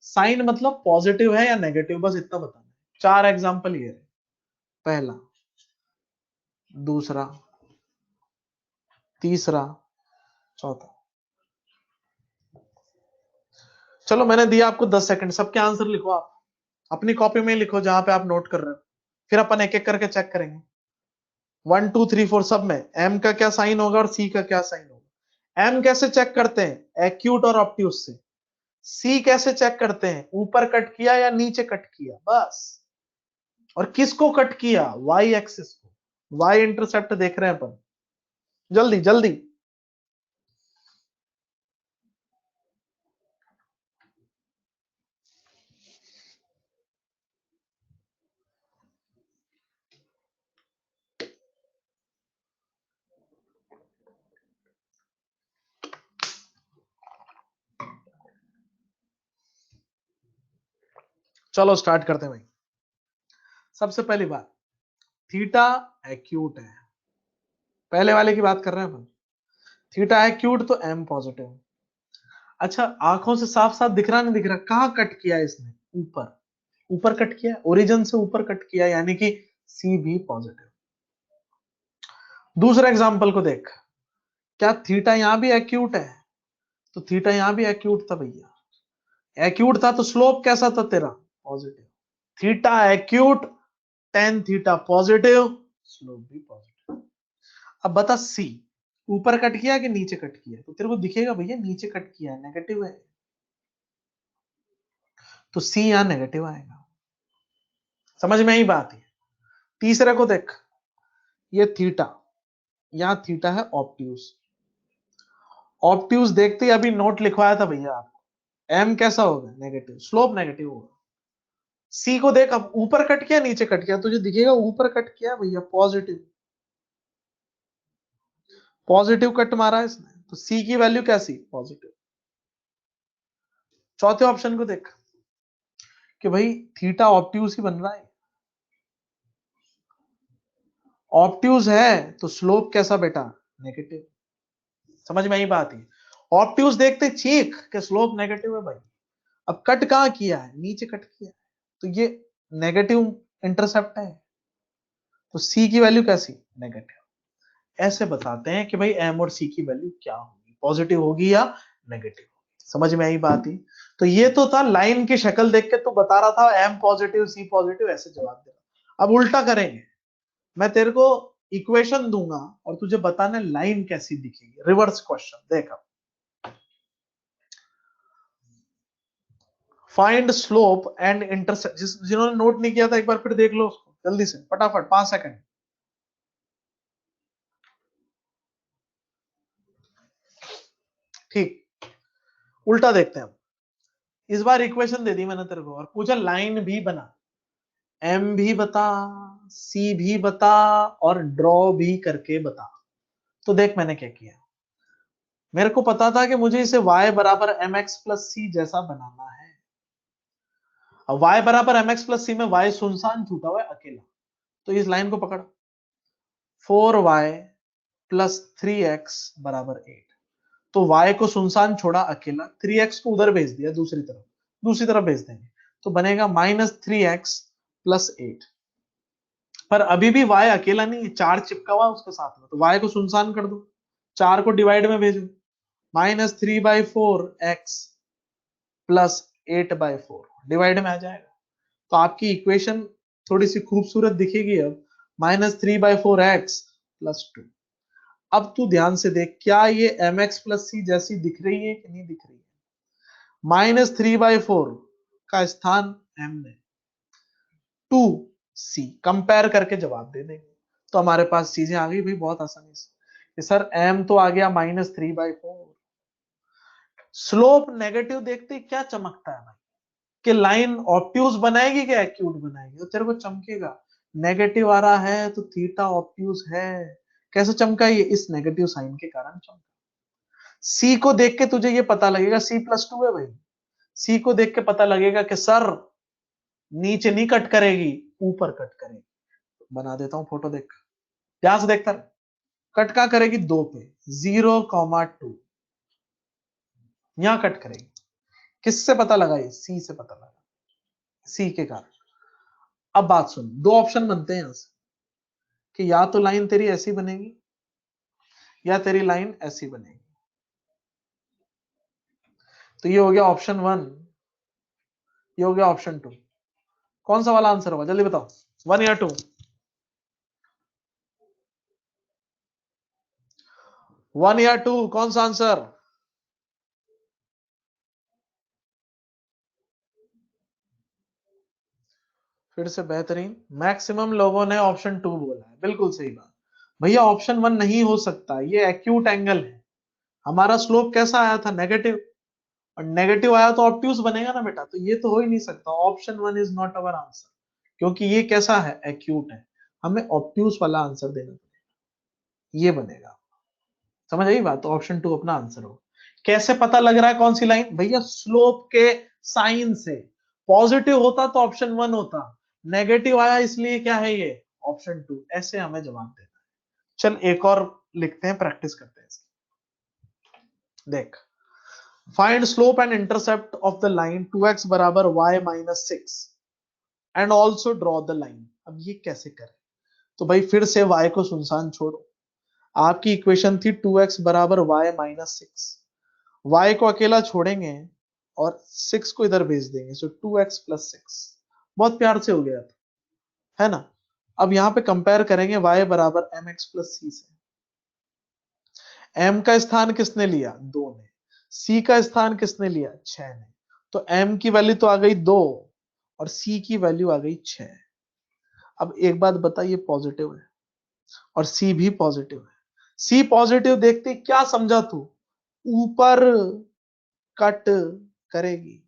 साइन मतलब पॉजिटिव है या नेगेटिव, बस इतना बताना है। 4 एग्जांपल ये है, पहला, दूसरा, तीसरा, चौथा। चलो मैंने दिया आपको 10 सेकंड, सबके आंसर लिखो आप अपनी कॉपी में लिखो जहां पे आप नोट कर रहे हो, फिर अपन एक एक करके चेक करेंगे। 1 2 3 4 सब में एम का क्या साइन होगा और सी का क्या साइन होगा। एम कैसे चेक करते हैं, एक्यूट और ऑब्ट्यूस से। सी कैसे चेक करते हैं, ऊपर कट किया या नीचे कट किया, बस। और किसको कट किया, वाई एक्सिस को, वाई इंटरसेप्ट देख रहे हैं अपन, जल्दी जल्दी। चलो स्टार्ट करते हैं भाई। सबसे पहली बात, थीटा एक्यूट है, पहले वाले की बात कर रहे हैं अपन। थीटा एक्यूट तो एम पॉजिटिव। अच्छा आंखों से साफ साफ दिख रहा नहीं दिख रहा, कहां कट किया है इसने, ऊपर, ऊपर कट किया, ओरिजिन से ऊपर कट किया, यानी कि सी भी पॉजिटिव। दूसरा एग्जांपल को देख, क्या थीटा यहां भी एक्यूट है, तो थीटा यहां भी एक्यूट था भैया, एक्यूट था तो स्लोप कैसा था तेरा, positive. Theta acute, tan theta positive, slope भी पॉजिटिव। अब बता सी ऊपर कट किया कि नीचे कट किया, तो तेरे को दिखेगा भैया नीचे कट किया है, नेगेटिव है, तो सी यहां नेगेटिव आएगा। समझ में आई बात है। तीसरे को देख, ये थीटा, यहां थीटा है ऑब्ट्यूस, ऑब्ट्यूस देखते ही अभी नोट लिखवाया था भैया आपको, एम कैसा होगा, नेगेटिव, स्लोप नेगेटिव होगा। सी को देख, अब ऊपर कट किया नीचे कट किया, तुझे दिखेगा ऊपर कट किया भैया, पॉजिटिव, पॉजिटिव कट मारा है इसने, तो सी की वैल्यू कैसी, पॉजिटिव। चौथे ऑप्शन को देख कि भाई थीटा ऑब्ट्यूस ही बन रहा है, ऑब्ट्यूस है तो स्लोप कैसा बेटा, नेगेटिव। समझ में आई बात है। ऑब्ट्यूस देखते चीख के स्लोप नेगेटिव है भाई, अब कट कहां किया है, नीचे कट किया है, तो ये नेगेटिव इंटरसेप्ट है, तो सी की वैल्यू कैसी, नेगेटिव। ऐसे बताते हैं कि भाई एम और सी की वैल्यू क्या होगी, पॉजिटिव होगी या नेगेटिव। समझ में आई बात ही। तो ये तो था लाइन की शक्ल देख के तू बता रहा था एम पॉजिटिव सी पॉजिटिव, ऐसे जवाब दे रहा। अब उल्टा करेंगे, मैं तेरे को इक्वेशन दूंगा और तुझे बताना लाइन कैसी दिखेगी, रिवर्स क्वेश्चन देख। अब फाइंड स्लोप एंड इंटरसेप्ट। जिन्होंने नोट नहीं किया था एक बार फिर देख लो उसको जल्दी से, फटाफट 5 सेकंड। ठीक, उल्टा देखते हैं अब। इस बार इक्वेशन दे दी मैंने तेरे को और पूछा लाइन भी बना, एम भी बता, सी भी बता, और ड्रॉ भी करके बता। तो देख मैंने क्या किया, मेरे को पता था कि मुझे इसे y बराबर एम एक्स प्लस सी जैसा बनाना है। अब y बराबर एम एक्स प्लस सी में y सुनसान छूटा हुआ है अकेला, तो इस लाइन को पकड़, 4y प्लस 3x बराबर 8। तो y को सुनसान छोड़ा अकेला, 3x को उधर भेज दिया दूसरी तरफ भेज देंगे, तो बनेगा -3x प्लस 8। पर अभी भी y अकेला नहीं है, 4 चिपका हुआ उसके साथ में, तो y को सुनसान कर दो, 4 को डिवाइड में भेजो, -3/4x प्लस 8/4 डिवाइड में आ जाएगा। तो आपकी इक्वेशन थोड़ी सी खूबसूरत दिखेगी अब, -3/4x प्लस 2। अब तू ध्यान से देख, क्या ये mx प्लस सी जैसी दिख रही है कि नहीं दिख रही है? -3/4 का स्थान m ने, 2c कंपेयर करके जवाब दे देंगे, तो हमारे पास चीजें आ गई भाई बहुत आसानी से कि सर m तो आ गया -3/4। स्लोप नेगेटिव देखते क्या चमकता है भाई, कि लाइन ऑब्ट्यूज बनाएगी कि एक्यूट बनाएगी? तो तेरे को चमकेगा, नेगेटिव आ रहा है तो थीटा ऑब्ट्यूज है। कैसे चमका? ये इस नेगेटिव साइन के कारण चमका। सी को देख के तुझे ये पता लगेगा, C+2 है भाई, सी को देख के पता लगेगा कि सर नीचे नहीं कट करेगी, ऊपर कट करेगी। बना देता हूं फोटो, देख ध्यान से देखता रहे। कट कहां करेगी? 2 पे, 0,2 यहां कट करेगी। किससे पता लगा? ये सी से पता लगा, सी के कारण। अब बात सुन, दो ऑप्शन बनते हैं यहां से कि या तो लाइन तेरी ऐसी बनेगी या तेरी लाइन ऐसी बनेगी। तो ये हो गया ऑप्शन 1, ये हो गया ऑप्शन 2। कौन सा वाला आंसर होगा जल्दी बताओ, 1 या 2? 1 या 2 कौन सा आंसर? फिर से बेहतरीन, मैक्सिमम लोगों ने ऑप्शन 2 बोला है, बिल्कुल सही बात। भैया ऑप्शन 1 नहीं हो सकता, ये एक्यूट एंगल है। हमारा स्लोप कैसा आया था? नेगेटिव, और नेगेटिव आया तो ऑब्ट्यूज बनेगा ना बेटा, तो ये तो हो ही नहीं सकता। Option 1 is not our answer, क्योंकि ये कैसा है? एक्यूट है। हमें ऑब्ट्यूज वाला आंसर देना पड़ेगा, ये बनेगा। समझ आई बात? तो ऑप्शन 2 अपना आंसर हो। कैसे पता लग रहा है कौन सी लाइन? भैया स्लोप के साइन से। पॉजिटिव होता तो ऑप्शन 1 होता, नेगेटिव आया इसलिए क्या है ये? ऑप्शन 2। ऐसे हमें जवाब देना है। चल एक और लिखते हैं, प्रैक्टिस करते हैं इसकी। देख, find slope and intercept of the line 2x बराबर y minus 6 and also draw the line. अब ये कैसे करें? तो भाई फिर से y को सुनसान छोड़ो, आपकी इक्वेशन थी 2x बराबर y माइनस 6, y को अकेला छोड़ेंगे और 6 को इधर भेज देंगे, सो 2x प्लस 6। बहुत प्यार से हो गया था, है ना? अब यहां पे कंपेयर करेंगे y बराबर एम एक्स प्लस सी से। m का स्थान किसने लिया? 2 ने। c का स्थान किसने लिया? 6 ने। तो m की वैल्यू तो आ गई 2 और c की वैल्यू आ गई 6। अब एक बात बताइए, पॉजिटिव है और c भी पॉजिटिव है। c पॉजिटिव देखते क्या समझा तू? ऊपर कट करेगी।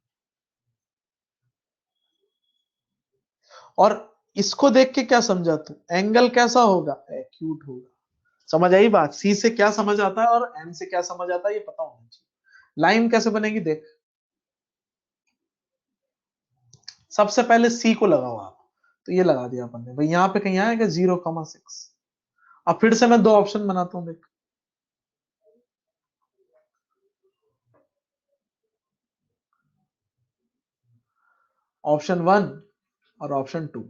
और इसको देख के क्या समझा तू? एंगल कैसा होगा? एक्यूट होगा। समझ आई बात? सी से क्या समझ आता है और एम से क्या समझ आता है, ये पता होना चाहिए। लाइन कैसे बनेगी देख, सबसे पहले सी को लगाओ आप, तो ये लगा दिया अपन ने भाई, यहां पे कहीं आएगा 0,6। अब फिर से मैं दो ऑप्शन बनाता हूं, देख ऑप्शन 1 और ऑप्शन 2।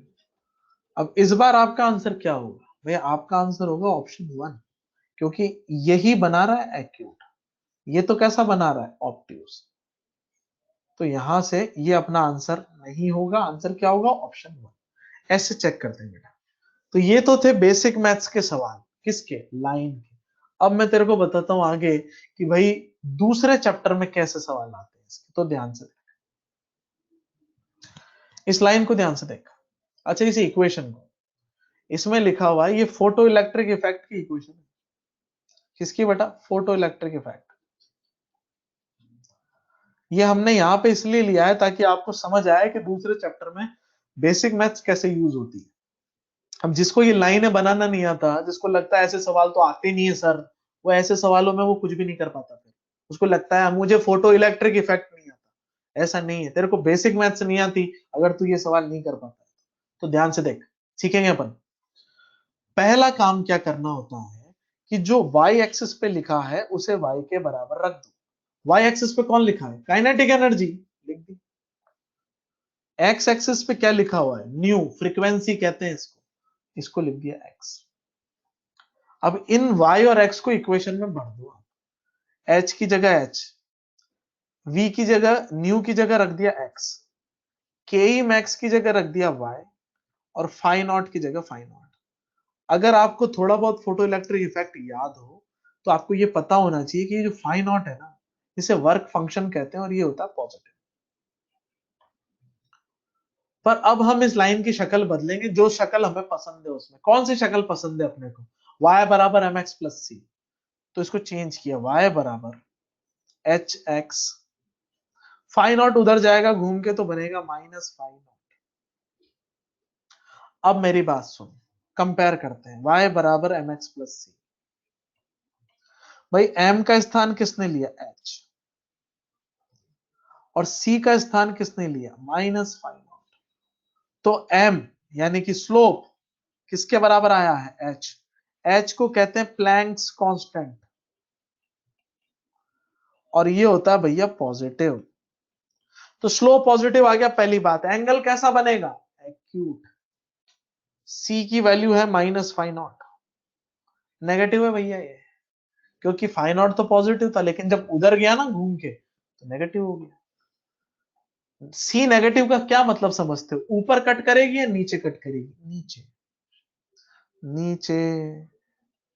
अब इस बार आपका आंसर क्या होगा? भैया आपका आंसर होगा ऑप्शन 1, क्योंकि यही बना रहा है एक्यूट, ये तो कैसा बना रहा है? ऑब्ट्यूज। तो यहां से ये अपना आंसर नहीं होगा, आंसर क्या होगा? ऑप्शन 1। ऐसे चेक करते हैं बेटा। तो ये तो थे बेसिक मैथ्स के सवाल, किसके? लाइन के। अब मैं तेरे को बताता हूं आगे कि भाई दूसरे चैप्टर में कैसे सवाल आते हैं इसके, तो ध्यान से। इस लाइन को ध्यान से देख। अच्छा इस इक्वेशन को, इसमें लिखा हुआ है ये फोटो इलेक्ट्रिक इफेक्ट की इक्वेशन है। किसकी बेटा? Photo electric effect. ये हमने यहाँ पे इसलिए लिया है ताकि आपको समझ आए कि दूसरे चैप्टर में बेसिक मैथ्स कैसे यूज होती है। अब जिसको ये लाइनें बनाना नहीं आता, जिसको लगता है ऐसे सवाल तो आते नहीं है सर, वो ऐसे सवालों में वो कुछ भी नहीं कर पाता। फिर उसको लगता है मुझे फोटो इलेक्ट्रिक इफेक्ट नहीं आता। ऐसा नहीं है, तेरे को बेसिक मैथ्स नहीं आती अगर तू ये सवाल नहीं कर पाता। तो ध्यान से देख, सीखेंगे अपन। पहला काम क्या करना होता है कि जो वाई एक्सिस पे लिखा है उसे वाई के बराबर रख दो। वाई एक्सिस पे कौन लिखा है? काइनेटिक एनर्जी लिख दी। एक्स एक्सिस पे क्या लिखा हुआ है? न्यू, फ्रीक्वेंसी कहते हैं इसको, इसको लिख दिया एक्स। अब इन वाई और एक्स को इक्वेशन में भर दो। एच की जगह एच, वी की जगह, न्यू की जगह रख दिया एक्स, के ई मैक्स की जगह रख दिया वाई, और फाई नॉट की जगह फाई नॉट। अगर आपको थोड़ा बहुत फोटो इलेक्ट्रिक इफेक्ट याद हो तो आपको ये पता होना चाहिए कि ये जो फाई नॉट है ना, इसे वर्क फंक्शन कहते हैं और ये होता है पॉजिटिव। पर अब हम इस लाइन की शक्ल बदलेंगे, जो शक्ल हमें पसंद है उसमें। कौन सी शक्ल पसंद है अपने को? y बराबर एम एक्स प्लस सी, तो इसको चेंज किया, y बराबर एच एक्स, फाई नॉट उधर जाएगा घूम के तो बनेगा माइनस फाई नॉट। अब मेरी बात सुन, कंपेयर करते हैं, y बराबर एम एक्स प्लस सी। भाई m का स्थान किसने लिया? h, और c का स्थान किसने लिया? Minus phi naught. तो m यानी कि स्लोप किसके बराबर आया है? h। h को कहते हैं प्लैंक्स कांस्टेंट, और ये होता है भैया पॉजिटिव। तो स्लोप पॉजिटिव आ गया, पहली बात। एंगल कैसा बनेगा? एक्यूट। c की वैल्यू है माइनस फाई नॉट, नेगेटिव है भैया ये, क्योंकि फाई नॉट तो पॉजिटिव था लेकिन जब उधर गया ना घूम के तो नेगेटिव हो गया। सी नेगेटिव का क्या मतलब समझते हो? ऊपर कट करेगी या नीचे कट करेगी? नीचे, नीचे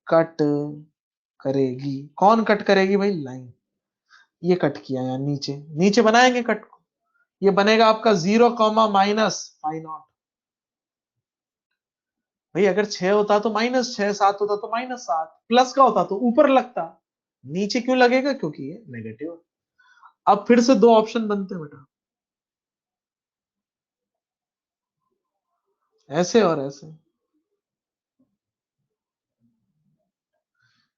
कट करेगी। कौन कट करेगी भाई? लाइन। ये कट किया यार, नीचे नीचे बनाएंगे कट को, ये बनेगा आपका 0 माइनस फाई नॉट। भाई अगर 6 होता तो -6, 7 होता तो -7, प्लस का होता तो ऊपर लगता। नीचे क्यों लगेगा? क्योंकि ये नेगेटिव। अब फिर से दो ऑप्शन बनते हैं बेटा, ऐसे और ऐसे।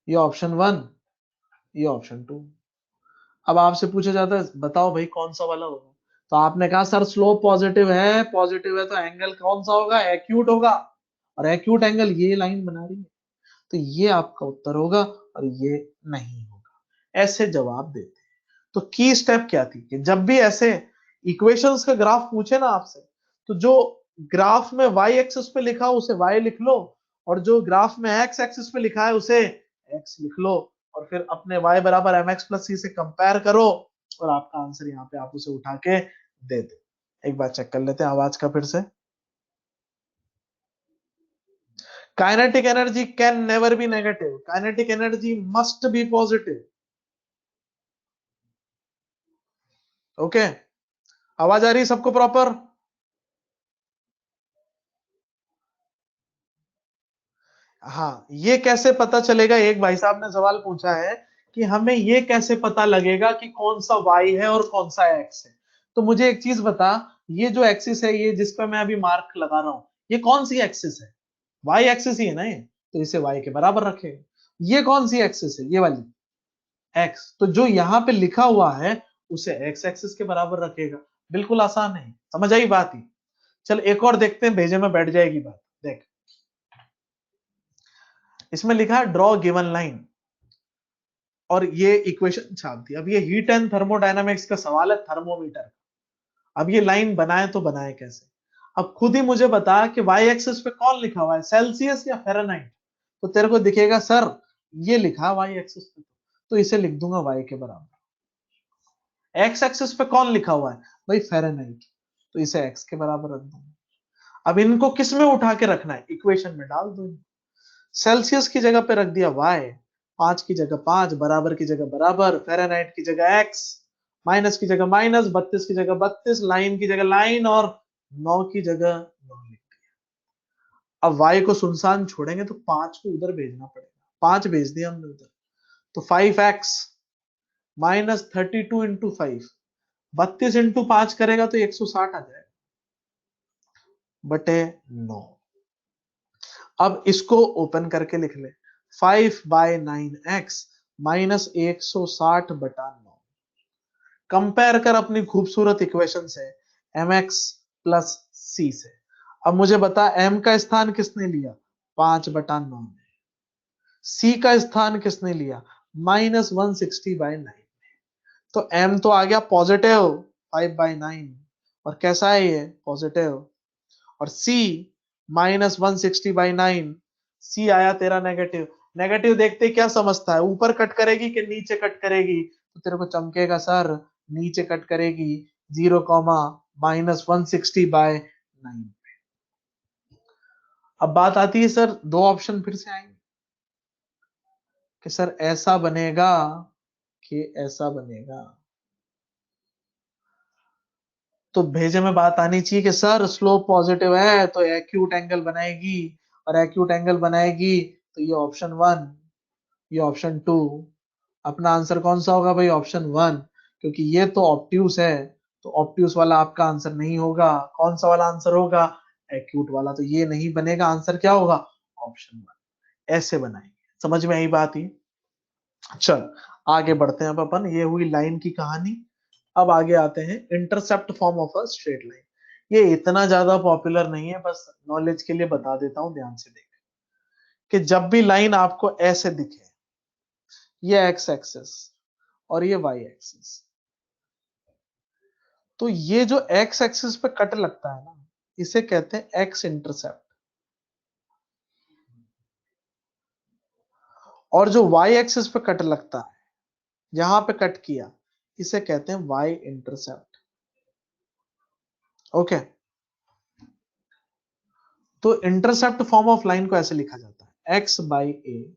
ये ऑप्शन 1, ये ऑप्शन 2। अब आपसे पूछा जाता है बताओ भाई कौन सा वाला होगा, तो आपने कहा सर स्लोप पॉजिटिव है तो एंगल कौन सा होगा? एक्यूट होगा, और एक्यूट एंगल ये लाइन बना रही है, तो ये आपका उत्तर होगा और ये नहीं होगा। ऐसे जवाब देते हैं। तो की स्टेप क्या थी कि जब भी ऐसे इक्वेशंस का ग्राफ पूछे ना आपसे, तो जो ग्राफ में वाई एक्सिस पे लिखा हो उसे वाई लिख लो, और जो ग्राफ में एक्स एक्सिस पे लिखा है उसे एक्स लिख लो, और फिर अपने y बराबर एम एक्स प्लस सी से कंपेयर करो, और आपका आंसर यहाँ पे आप उसे उठा के दे दे। एक बार चेक कर लेते हैं आवाज का फिर से। Kinetic energy can never be negative, kinetic energy must be positive. Okay, आवाज आ रही है सबको प्रॉपर? हाँ, ये कैसे पता चलेगा? एक भाई साहब ने सवाल पूछा है कि हमें ये कैसे पता लगेगा कि कौन सा y है और कौन सा x है। तो मुझे एक चीज बता, ये जो एक्सिस है, ये जिस पर मैं अभी मार्क लगा रहा हूं, ये कौन सी एक्सिस है? y एक्सिस ही है ना ये, तो इसे y के बराबर रखेगा। ये कौन सी एक्सिस है? ये वाली x, तो जो यहाँ पे लिखा हुआ है उसे x एक्सिस के बराबर रखेगा। बिल्कुल आसान है, समझ आई बात ही। चल एक और देखते हैं, भेजे में बैठ जाएगी बात। देख, इसमें लिखा है ड्रॉ गिवन लाइन, और ये इक्वेशन छाप दी। अब ये हीट एंड थर्मोडायनामिक्स का सवाल है, थर्मोमीटर। अब ये लाइन बनाए तो बनाए कैसे? अब खुद ही मुझे बता कि वाई एक्सिस पे कौन लिखा हुआ है, सेल्सियस या फेरेनहाइट? तो तेरे को दिखेगा सर ये लिखा वाई एक्सिस पे, तो इसे लिख दूंगा वाई के बराबर। एक्स एक्सिस पे कौन लिखा हुआ है भाई? फेरेनहाइट, तो इसे एक्स के बराबर रख दूंगा। अब इनको किस में उठा के रखना है? इक्वेशन में डाल दो। सेल्सियस की जगह पे रख दिया y, 5 की जगह 5, बराबर की जगह बराबर, फेरेनहाइट की जगह x, माइनस की जगह माइनस, 32 की जगह 32, लाइन की जगह लाइन, और 9 की जगह 9 लिख दिया। अब y को सुनसान छोड़ेंगे तो 5 को उधर भेजना पड़ेगा, 5 भेज दिया हमने उधर, तो 5x माइनस 32 इंटू 5, 32 इंटू 5 करेगा तो 160 आ जाएगा बटे 9। अब इसको ओपन करके लिख ले, 5/9x माइनस 160 बटा 9। कंपेयर कर अपनी खूबसूरत इक्वेशन से mx प्लस c से। अब मुझे बता m का स्थान किसने लिया, 5/9 में, c का स्थान किसने लिया, -160/9। तो m तो आ गया पॉजिटिव 5/9, और कैसा है ये पॉजिटिव, और c -160/9, c आया तेरा नेगेटिव। नेगेटिव देखते क्या समझता है, ऊपर कट करेगी कि नीचे कट करेगी, तो तेरे को चमकेगा सर नीचे कट करेगी, 0, -160/9। अब बात आती है सर, दो ऑप्शन फिर से आएंगे कि सर ऐसा बनेगा कि ऐसा बनेगा। तो भेजे में बात आनी चाहिए कि सर स्लोप पॉजिटिव है तो एक्यूट एंगल बनाएगी, और एक्यूट एंगल बनाएगी तो ये ऑप्शन 1, ये ऑप्शन 2। अपना आंसर कौन सा होगा भाई, ऑप्शन 1, क्योंकि ये तो ऑब्ट्यूस है, तो ऑब्ट्यूस वाला आपका आंसर नहीं होगा। कौन सा वाला आंसर होगा, एक्यूट वाला, तो ये नहीं बनेगा, आंसर क्या होगा, ऑप्शन 1। ऐसे बनाएंगे, समझ में आई बात ही। चल आगे बढ़ते हैं अब अपन, ये हुई लाइन की कहानी। अब आगे आते हैं intercept form of a straight line. ये इतना ज्यादा पॉपुलर नहीं है, बस नॉलेज के लिए बता देता हूं, ध्यान से देख कि जब भी लाइन आपको ऐसे दिखे, ये एक्स एक्सिस और ये वाई एक्सिस, तो ये जो एक्स एक्सिस पे कट लगता है ना, इसे कहते हैं एक्स इंटरसेप्ट। और जो वाई एक्सिस पे कट लगता है, यहां पे कट किया, इसे कहते हैं वाई इंटरसेप्ट। ओके, तो इंटरसेप्ट फॉर्म ऑफ लाइन को ऐसे लिखा जाता है, X by A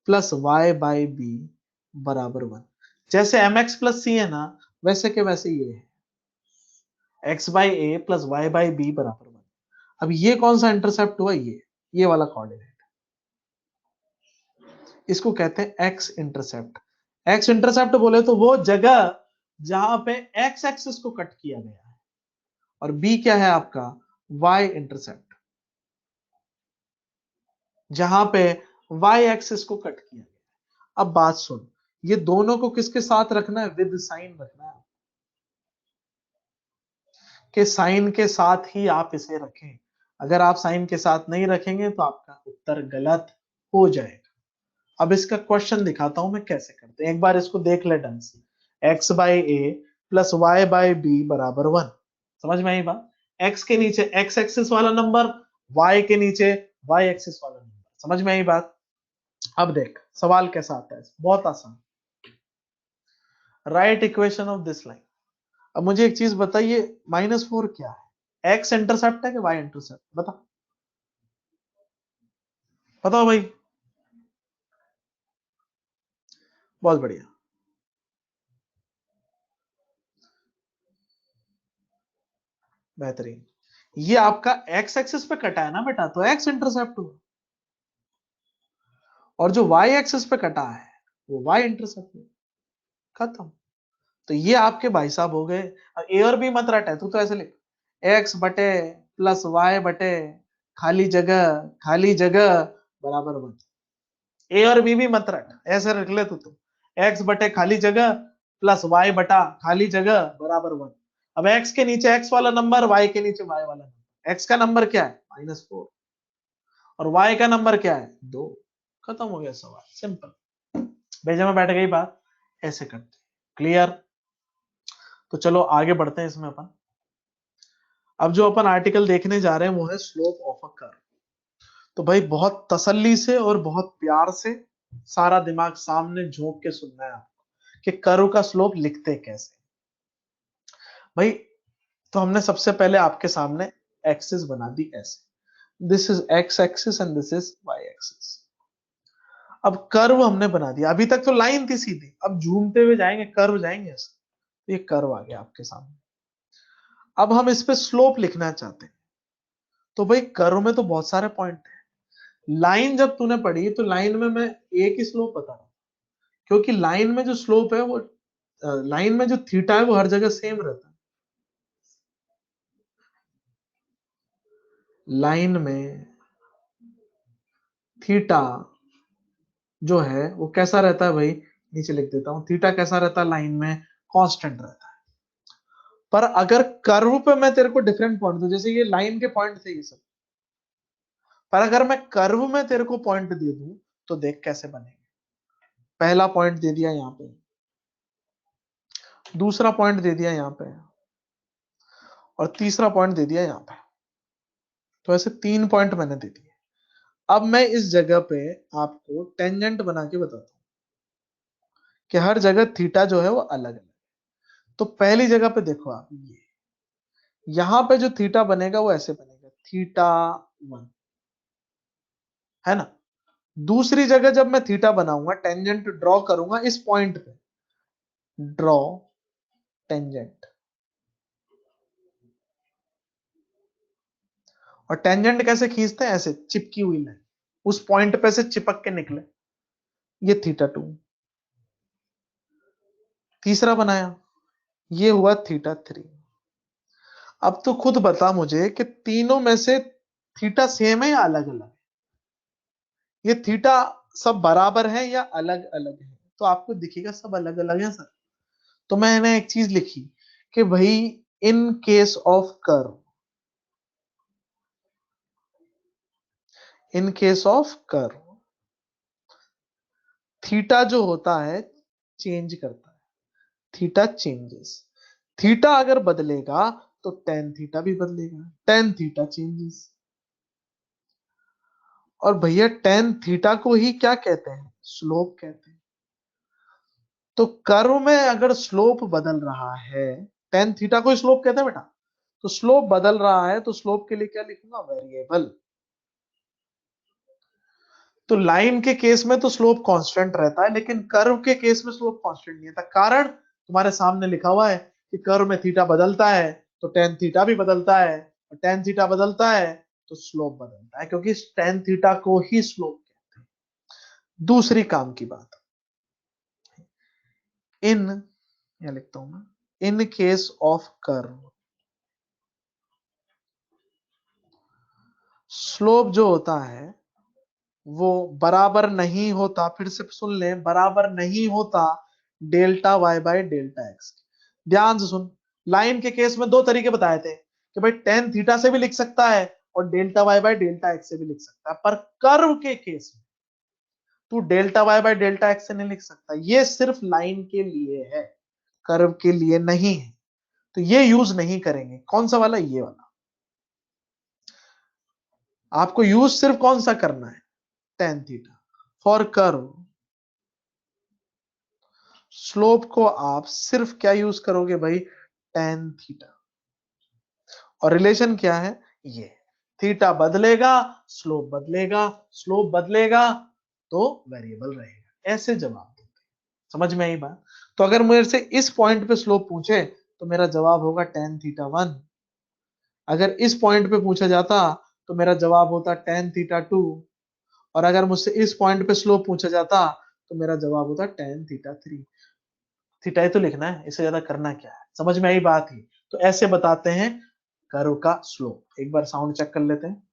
plus Y by B बराबर 1। जैसे एम एक्स प्लस सी है ना, वैसे के वैसे ये है, X by A plus Y by B बराबर 1। अब ये कौन सा इंटरसेप्ट हुआ, ये वाला कोऑर्डिनेट, इसको कहते हैं एक्स इंटरसेप्ट। एक्स इंटरसेप्ट बोले तो वो जगह जहां पे एक्स एक्सिस को कट किया गया है, और बी क्या है आपका, वाई इंटरसेप्ट, जहां पे वाई एक्सिस को कट किया गया। अब बात सुन, ये दोनों को किसके साथ रखना है, विद साइन रखना है, कि साइन के साथ ही आप इसे रखें। अगर आप साइन के साथ नहीं रखेंगे तो आपका उत्तर गलत हो जाएगा। अब इसका क्वेश्चन दिखाता हूं मैं कैसे करते हैं, एक बार इसको देख ले ढंग से। X by A plus Y by B बराबर 1, समझ में आई बात। एक्स के नीचे एक्स एक्सिस वाला नंबर, वाई के नीचे वाई एक्सिस वाला नंबर, समझ में आई बात। अब देख सवाल कैसा आता है, बहुत आसान। Right equation of this line. अब मुझे एक चीज बताइए, -4 क्या है, एक्स इंटरसेप्ट है कि वाई इंटरसेप्ट, बता, बताओ भाई। बहुत बढ़िया, बेहतरीन। ये आपका एक्स एक्सिस पे कटा है ना बेटा, तो एक्स इंटरसेप्ट हुआ, और जो वाई एक्सिस पे कटा है वो वाई इंटरसेप्ट हुआ, खत्म। तो ये आपके भाई साहब हो गए। अब ए और बी मत रट है, तू तो ऐसे लिख, एक्स बटे प्लस वाई बटे खाली जगह बराबर 1। ए और बी भी मत रट, ऐसे रख ले तू तो, एक्स बटे खाली जगह प्लस वाई बटा खाली जगह बराबर 1। अब एक्स के नीचे एक्स वाला नंबर, वाई के नीचे वाई वाला नंबर। एक्स का नंबर क्या है, -4, और वाई का नंबर क्या है, 2। खत्म हो गया सवाल, सिंपल। भेजा में बैठ गई बात, ऐसे करते, क्लियर। तो चलो आगे बढ़ते हैं इसमें अपन। अब जो अपन आर्टिकल देखने जा रहे हैं वो है स्लोप ऑफ अ कर्व। तो भाई बहुत तसल्ली से और बहुत प्यार से सारा दिमाग सामने झोंक के सुनना है आपको कि कर्व का स्लोप लिखते कैसे। भाई तो हमने सबसे पहले आपके सामने एक्सिस बना दी ऐसे, this is X axis and this is Y axis. अब कर्व हमने बना दिया, अभी तक तो लाइन थी सीधी, अब झूमते हुए जाएंगे, कर्व जाएंगे ऐसे, तो ये कर्व आ गया आपके सामने। अब हम इस पे स्लोप लिखना चाहते हैं, तो भाई कर्व में तो बहुत सारे पॉइंट है। लाइन जब तूने पढ़ी तो लाइन में मैं एक ही स्लोप बता रहा हूं, क्योंकि लाइन में जो स्लोप है वो लाइन में जो थीटा है वो हर जगह सेम रहता है। लाइन में थीटा जो है वो कैसा रहता है भाई, नीचे लिख देता हूं, थीटा कैसा रहता है लाइन में, कांस्टेंट रहता है। पर अगर कर्व पे मैं तेरे को डिफरेंट पॉइंट दूं, जैसे ये लाइन के पॉइंट थे ये सब, पर अगर मैं कर्व में तेरे को पॉइंट दे दूं तो देख कैसे बनेंगे। पहला पॉइंट दे दिया यहां पे, दूसरा पॉइंट दे दिया यहां पे, और तीसरा पॉइंट दे दिया यहां पे। तो ऐसे 3 पॉइंट मैंने दे दिए। अब मैं इस जगह पे आपको टेंजेंट बना के बताता हूं कि हर जगह थीटा जो है वो अलग अलग। तो पहली जगह पे देखो आप, ये यहां पे जो थीटा बनेगा वो ऐसे बनेगा, थीटा 1, है ना। दूसरी जगह जब मैं थीटा बनाऊंगा, टेंजेंट ड्रॉ करूंगा इस पॉइंट पे, ड्रॉ टेंजेंट, और टेंजेंट कैसे खींचते हैं, ऐसे चिपकी हुई लाइन उस पॉइंट पे से चिपक के निकले, ये थीटा 2। तीसरा बनाया, ये हुआ थीटा 3। अब तो खुद बता मुझे कि तीनों में से थीटा सेम है या अलग अलग, ये थीटा सब बराबर है या अलग अलग है। तो आपको दिखेगा सब अलग अलग है सर। तो मैंने एक चीज लिखी कि भाई in case of curve, in case of curve theta जो होता है चेंज करता है, थीटा चेंजेस। थीटा अगर बदलेगा तो टेन थीटा भी बदलेगा, टेन थीटा चेंजेस। और भैया टेन थीटा को ही क्या कहते हैं, स्लोप कहते हैं। तो कर्व में अगर स्लोप बदल रहा है, टेन थीटा को स्लोप कहते हैं बेटा, तो स्लोप बदल रहा है तो स्लोप के लिए क्या लिखूंगा, वेरिएबल। तो लाइन के केस में तो स्लोप कांस्टेंट रहता है, लेकिन कर्व के केस में स्लोप कांस्टेंट नहीं रहता। कारण तुम्हारे सामने लिखा हुआ है कि कर्व में थीटा बदलता है तो टेन थीटा भी बदलता है, और टेन थीटा बदलता है तो स्लोप बदलता है, क्योंकि टेन थीटा को ही स्लोप कहते हैं। दूसरी काम की बात, इन, या लिखता हूं मैं, in case of curve slope जो होता है वो बराबर नहीं होता, फिर से सुन ले, बराबर नहीं होता delta Y by delta X. ध्यान से सुन, लाइन के केस में दो तरीके बताए थे कि भाई टेन थीटा से भी लिख सकता है और delta Y by delta X से भी लिख सकता है, पर कर्व के केस में तू delta Y by delta X से नहीं लिख सकता। ये सिर्फ लाइन के लिए है, कर्व के लिए नहीं है। तो ये यूज नहीं करेंगे। कौन सा वाला, ये वाला। आपको यूज सिर्फ कौन सा करना है, tan theta. For curve slope को आप सिर्फ क्या यूज करोगे भाई, टेन थीटा। और रिलेशन क्या है, ये थीटा बदलेगा स्लोप बदलेगा, स्लोप बदलेगा तो वेरिएबल रहेगा। ऐसे जवाब देते, समझ में आई बात। तो अगर मेरे से इस पॉइंट पे स्लोप पूछे तो मेरा जवाब होगा टेन थीटा 1। अगर इस पॉइंट पे पूछा जाता तो मेरा जवाब होता टेन थीटा 2। और अगर मुझसे इस पॉइंट पे स्लोप पूछा जाता तो मेरा जवाब होता टेन थीटा 3। थीटा ही तो लिखना है, इससे ज्यादा करना क्या है, समझ में आई बात ही। तो ऐसे बताते हैं कर्व का स्लोप। एक बार साउंड चेक कर लेते हैं।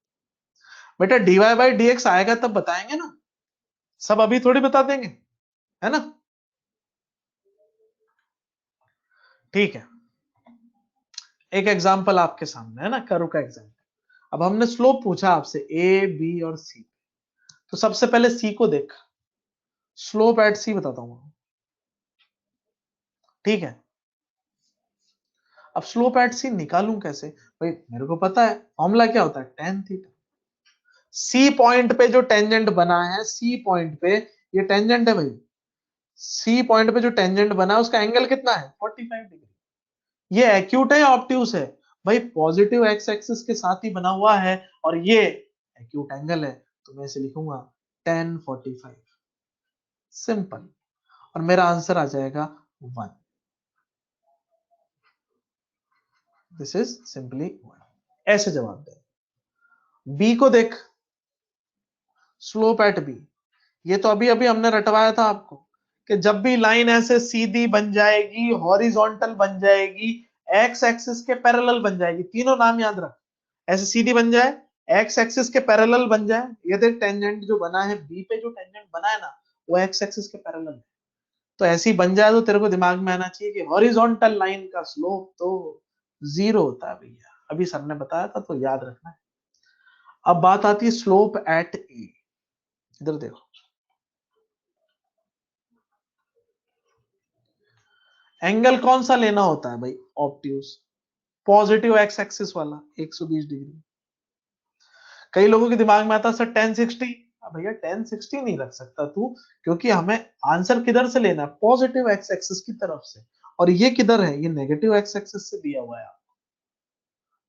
बेटा डीवाई बाई डी एक्स आएगा तब बताएंगे ना, सब अभी थोड़ी बता देंगे, है ना। ठीक है, एक एग्जांपल आपके सामने है ना, कर्व का एग्जांपल। अब हमने स्लोप पूछा आपसे ए बी और सी, तो सबसे पहले सी को देख, स्लोप एट सी बताता हूं। ठीक है, अब स्लोप एट सी निकालूं कैसे भाई, मेरे को पता है फॉर्मूला क्या होता है, टेन थीटा। सी पॉइंट पे जो टेंजेंट बना है, सी पॉइंट पे ये टेंजेंट है भाई, सी पॉइंट पे जो टेंजेंट बना है उसका एंगल कितना है, 45 डिग्री। ये एक्यूट है या ऑब्ट्यूस है भाई, पॉजिटिव एक्स एक्सिस के साथ ही बना हुआ है, और ये एक्यूट एंगल है, तो मैं इसे लिखूंगा 1045। सिंपल। और मेरा आंसर आ जाएगा 1। दिस इज सिंपली 1, ऐसे जवाब दे। बी को देख, स्लोप एट बी, ये तो अभी अभी हमने रटवाया था आपको कि जब भी लाइन ऐसे सीधी बन जाएगी, हॉरिजॉन्टल बन जाएगी, एक्स एक्सिस के पैरेलल बन जाएगी, तीनों नाम याद रख, ऐसे सीधी बन जाए, एक्स एक्सिस के पैरेलल बन जाए, ये देख टेंजेंट जो बना है बी पे, जो टेंजेंट बना है ना वो एक्स एक्सिस के पैरेलल है, तो ऐसी बन जाए तो तेरे को दिमाग में आना चाहिए कि हॉरिजॉन्टल लाइन का स्लोप तो 0 होता है भैया, अभी सर ने बताया था तो याद रखना है। अब बात आती है स्लोप एट ए, इधर देखो, एंगल कौन सा लेना होता है भाई, ऑब्ट्यूज, पॉजिटिव एक्स एक्सिस वाला 120 डिग्री। कई लोगों के दिमाग में आता है सर 1060, भैया 1060 नहीं रख सकता तू, क्योंकि हमें आंसर किधर से लेना है, पॉजिटिव एक्स एक्सिस की तरफ से, और ये किधर है, ये नेगेटिव एक्स एक्सिस से दिया हुआ है।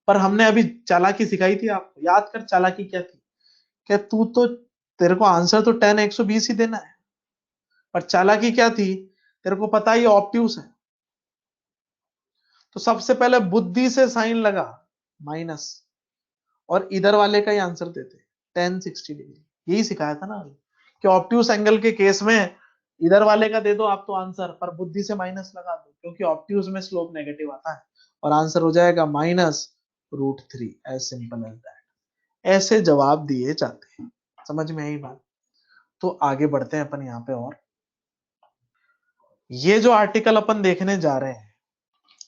पर हमने अभी चालाकी सिखाई थी आपको, याद कर चालाकी क्या थी, क्या तू तो, तेरे को आंसर तो 10 120 ही देना है, पर चालाकी क्या थी, तेरे को पता ही ऑब्ट्यूज है, तो सबसे पहले बुद्धि से साइन लगा माइनस, और इधर वाले का ही आंसर देते 1060 डिग्री, यही सिखाया था ना कि ऑब्ट्यूज एंगल के केस में इधर वाले का दे दो आप तो आंसर, पर बुद्धि से माइनस लगा दो, क्योंकि ऑब्ट्यूज में स्लोप नेगेटिव आता है, और आंसर हो जाएगा -√3, एज सिंपल एज दैट। ऐसे जवाब दिए जाते हैं, समझ में आई बात। तो आगे बढ़ते हैं अपन यहाँ पे, और ये जो आर्टिकल अपन देखने जा रहे हैं,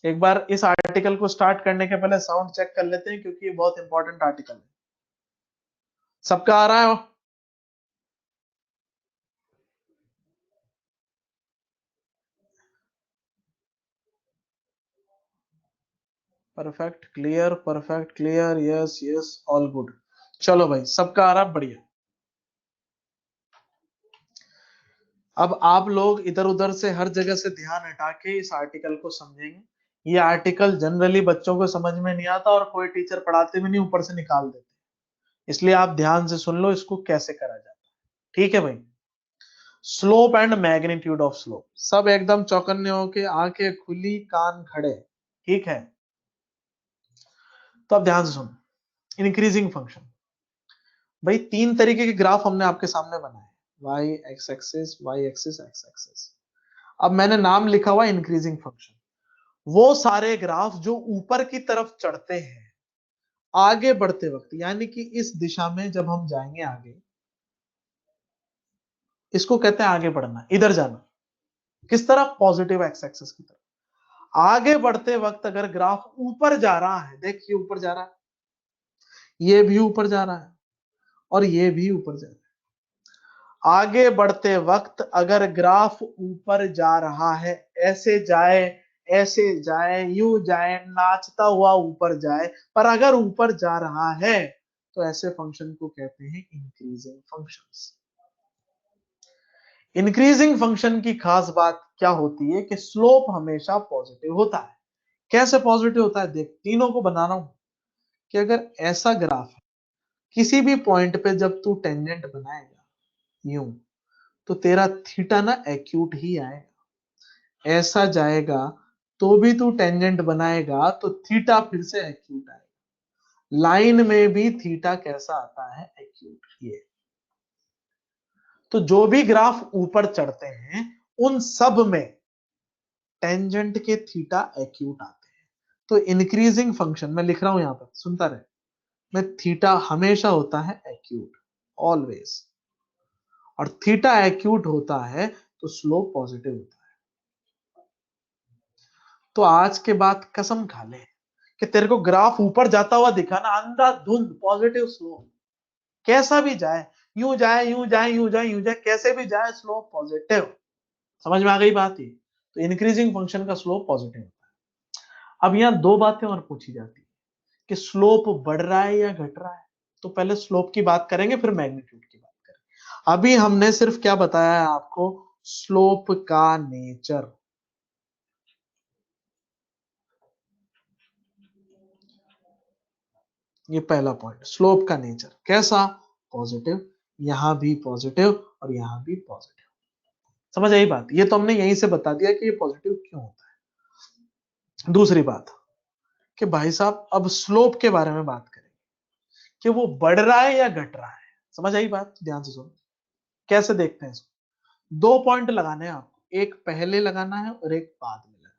एक बार इस आर्टिकल को स्टार्ट करने के पहले साउंड चेक कर लेते हैं, क्योंकि ये बहुत इंपॉर्टेंट आर्टिकल है। सबका आ रहा है? Perfect clear, yes yes, all good. चलो भाई, सबका आ रहा, बढ़िया। अब आप लोग इधर उधर से हर जगह से ध्यान हटा के इस आर्टिकल को समझेंगे। ये आर्टिकल जनरली बच्चों को समझ में नहीं आता, और कोई टीचर पढ़ाते भी नहीं, ऊपर से निकाल देते, इसलिए आप ध्यान से सुन लो इसको कैसे करा जाता है, ठीक है भाई। Slope and magnitude of slope, सब एकदम चौकन्ने होके, आंखें खुली, कान खड़े, ठीक है। तो अब ध्यान से सुन, इंक्रीजिंग फंक्शन, भाई तीन तरीके के ग्राफ हमने आपके सामने बनाए, Y X axis, Y axis, X axis. अब मैंने नाम लिखा हुआ इंक्रीजिंग फंक्शन, वो सारे ग्राफ जो ऊपर की तरफ चढ़ते हैं आगे बढ़ते वक्त, यानी कि इस दिशा में जब हम जाएंगे आगे, इसको कहते हैं आगे बढ़ना, इधर जाना, किस तरफ, पॉजिटिव एक्स एक्सिस की तरफ। आगे बढ़ते वक्त अगर ग्राफ ऊपर जा रहा है, देखिए ऊपर जा रहा है, ये भी ऊपर जा रहा है, और ये भी ऊपर जा रहा है, आगे बढ़ते वक्त अगर ग्राफ ऊपर जा रहा है, ऐसे जाए, यूं जाए, नाचता हुआ ऊपर जाए, पर अगर ऊपर जा रहा है तो ऐसे फंक्शन को कहते हैं इंक्रीजिंग फंक्शंस। इंक्रीजिंग फंक्शन की खास बात क्या होती है कि स्लोप हमेशा पॉजिटिव होता है। कैसे पॉजिटिव होता है, देख तीनों को बना रहा हूं, कि अगर ऐसा ग्राफ है, किसी भी पॉइंट पे जब तू टेंजेंट बनाएगा यूं, तो तेरा थीटा ना एक्यूट ही आएगा, ऐसा जाएगा तो भी तू टेंजेंट बनाएगा तो थीटा फिर से एक्यूट आएगा, लाइन में भी थीटा कैसा आता है, एक्यूट। ये तो जो भी ग्राफ ऊपर चढ़ते हैं उन सब में टेंजेंट के थीटा एक्यूट आते हैं। तो इंक्रीजिंग फंक्शन मैं लिख रहा हूं यहां पर, सुनता रहे, में थीटा हमेशा होता है एक्यूट, ऑलवेज, और थीटा एक्यूट होता है तो स्लोप पॉजिटिव होता है। तो आज के बाद कसम खा ले कि तेरे को ग्राफ ऊपर जाता हुआ दिखा ना, अंधाधुंध पॉजिटिव स्लोप, कैसा भी जाए, यूं जाए, यूं जाए, यूं जाए, यूं जाए, कैसे भी जाए, स्लोप पॉजिटिव। समझ में आ गई बात? ये तो इंक्रीजिंग फंक्शन का स्लोप पॉजिटिव होता है। अब यहां दो बातें और पूछी जाती है कि स्लोप बढ़ रहा है या घट रहा है। तो पहले स्लोप की बात करेंगे, फिर मैग्नीट्यूड की बात करेंगे। अभी हमने सिर्फ क्या बताया है आपको, स्लोप का नेचर। ये पहला पॉइंट, स्लोप का नेचर कैसा, पॉजिटिव, यहां भी पॉजिटिव और यहां भी पॉजिटिव। समझ आई बात? ये तो हमने यहीं से बता दिया कि ये पॉजिटिव क्यों होता है। दूसरी बात कि भाई साहब अब स्लोप के बारे में बात करेंगे कि वो बढ़ रहा है या घट रहा है। समझ आई बात? ध्यान से सुनो, कैसे देखते हैं इसको। 2 पॉइंट लगाने हैं आपको, एक पहले लगाना है और एक बाद में लगाना है।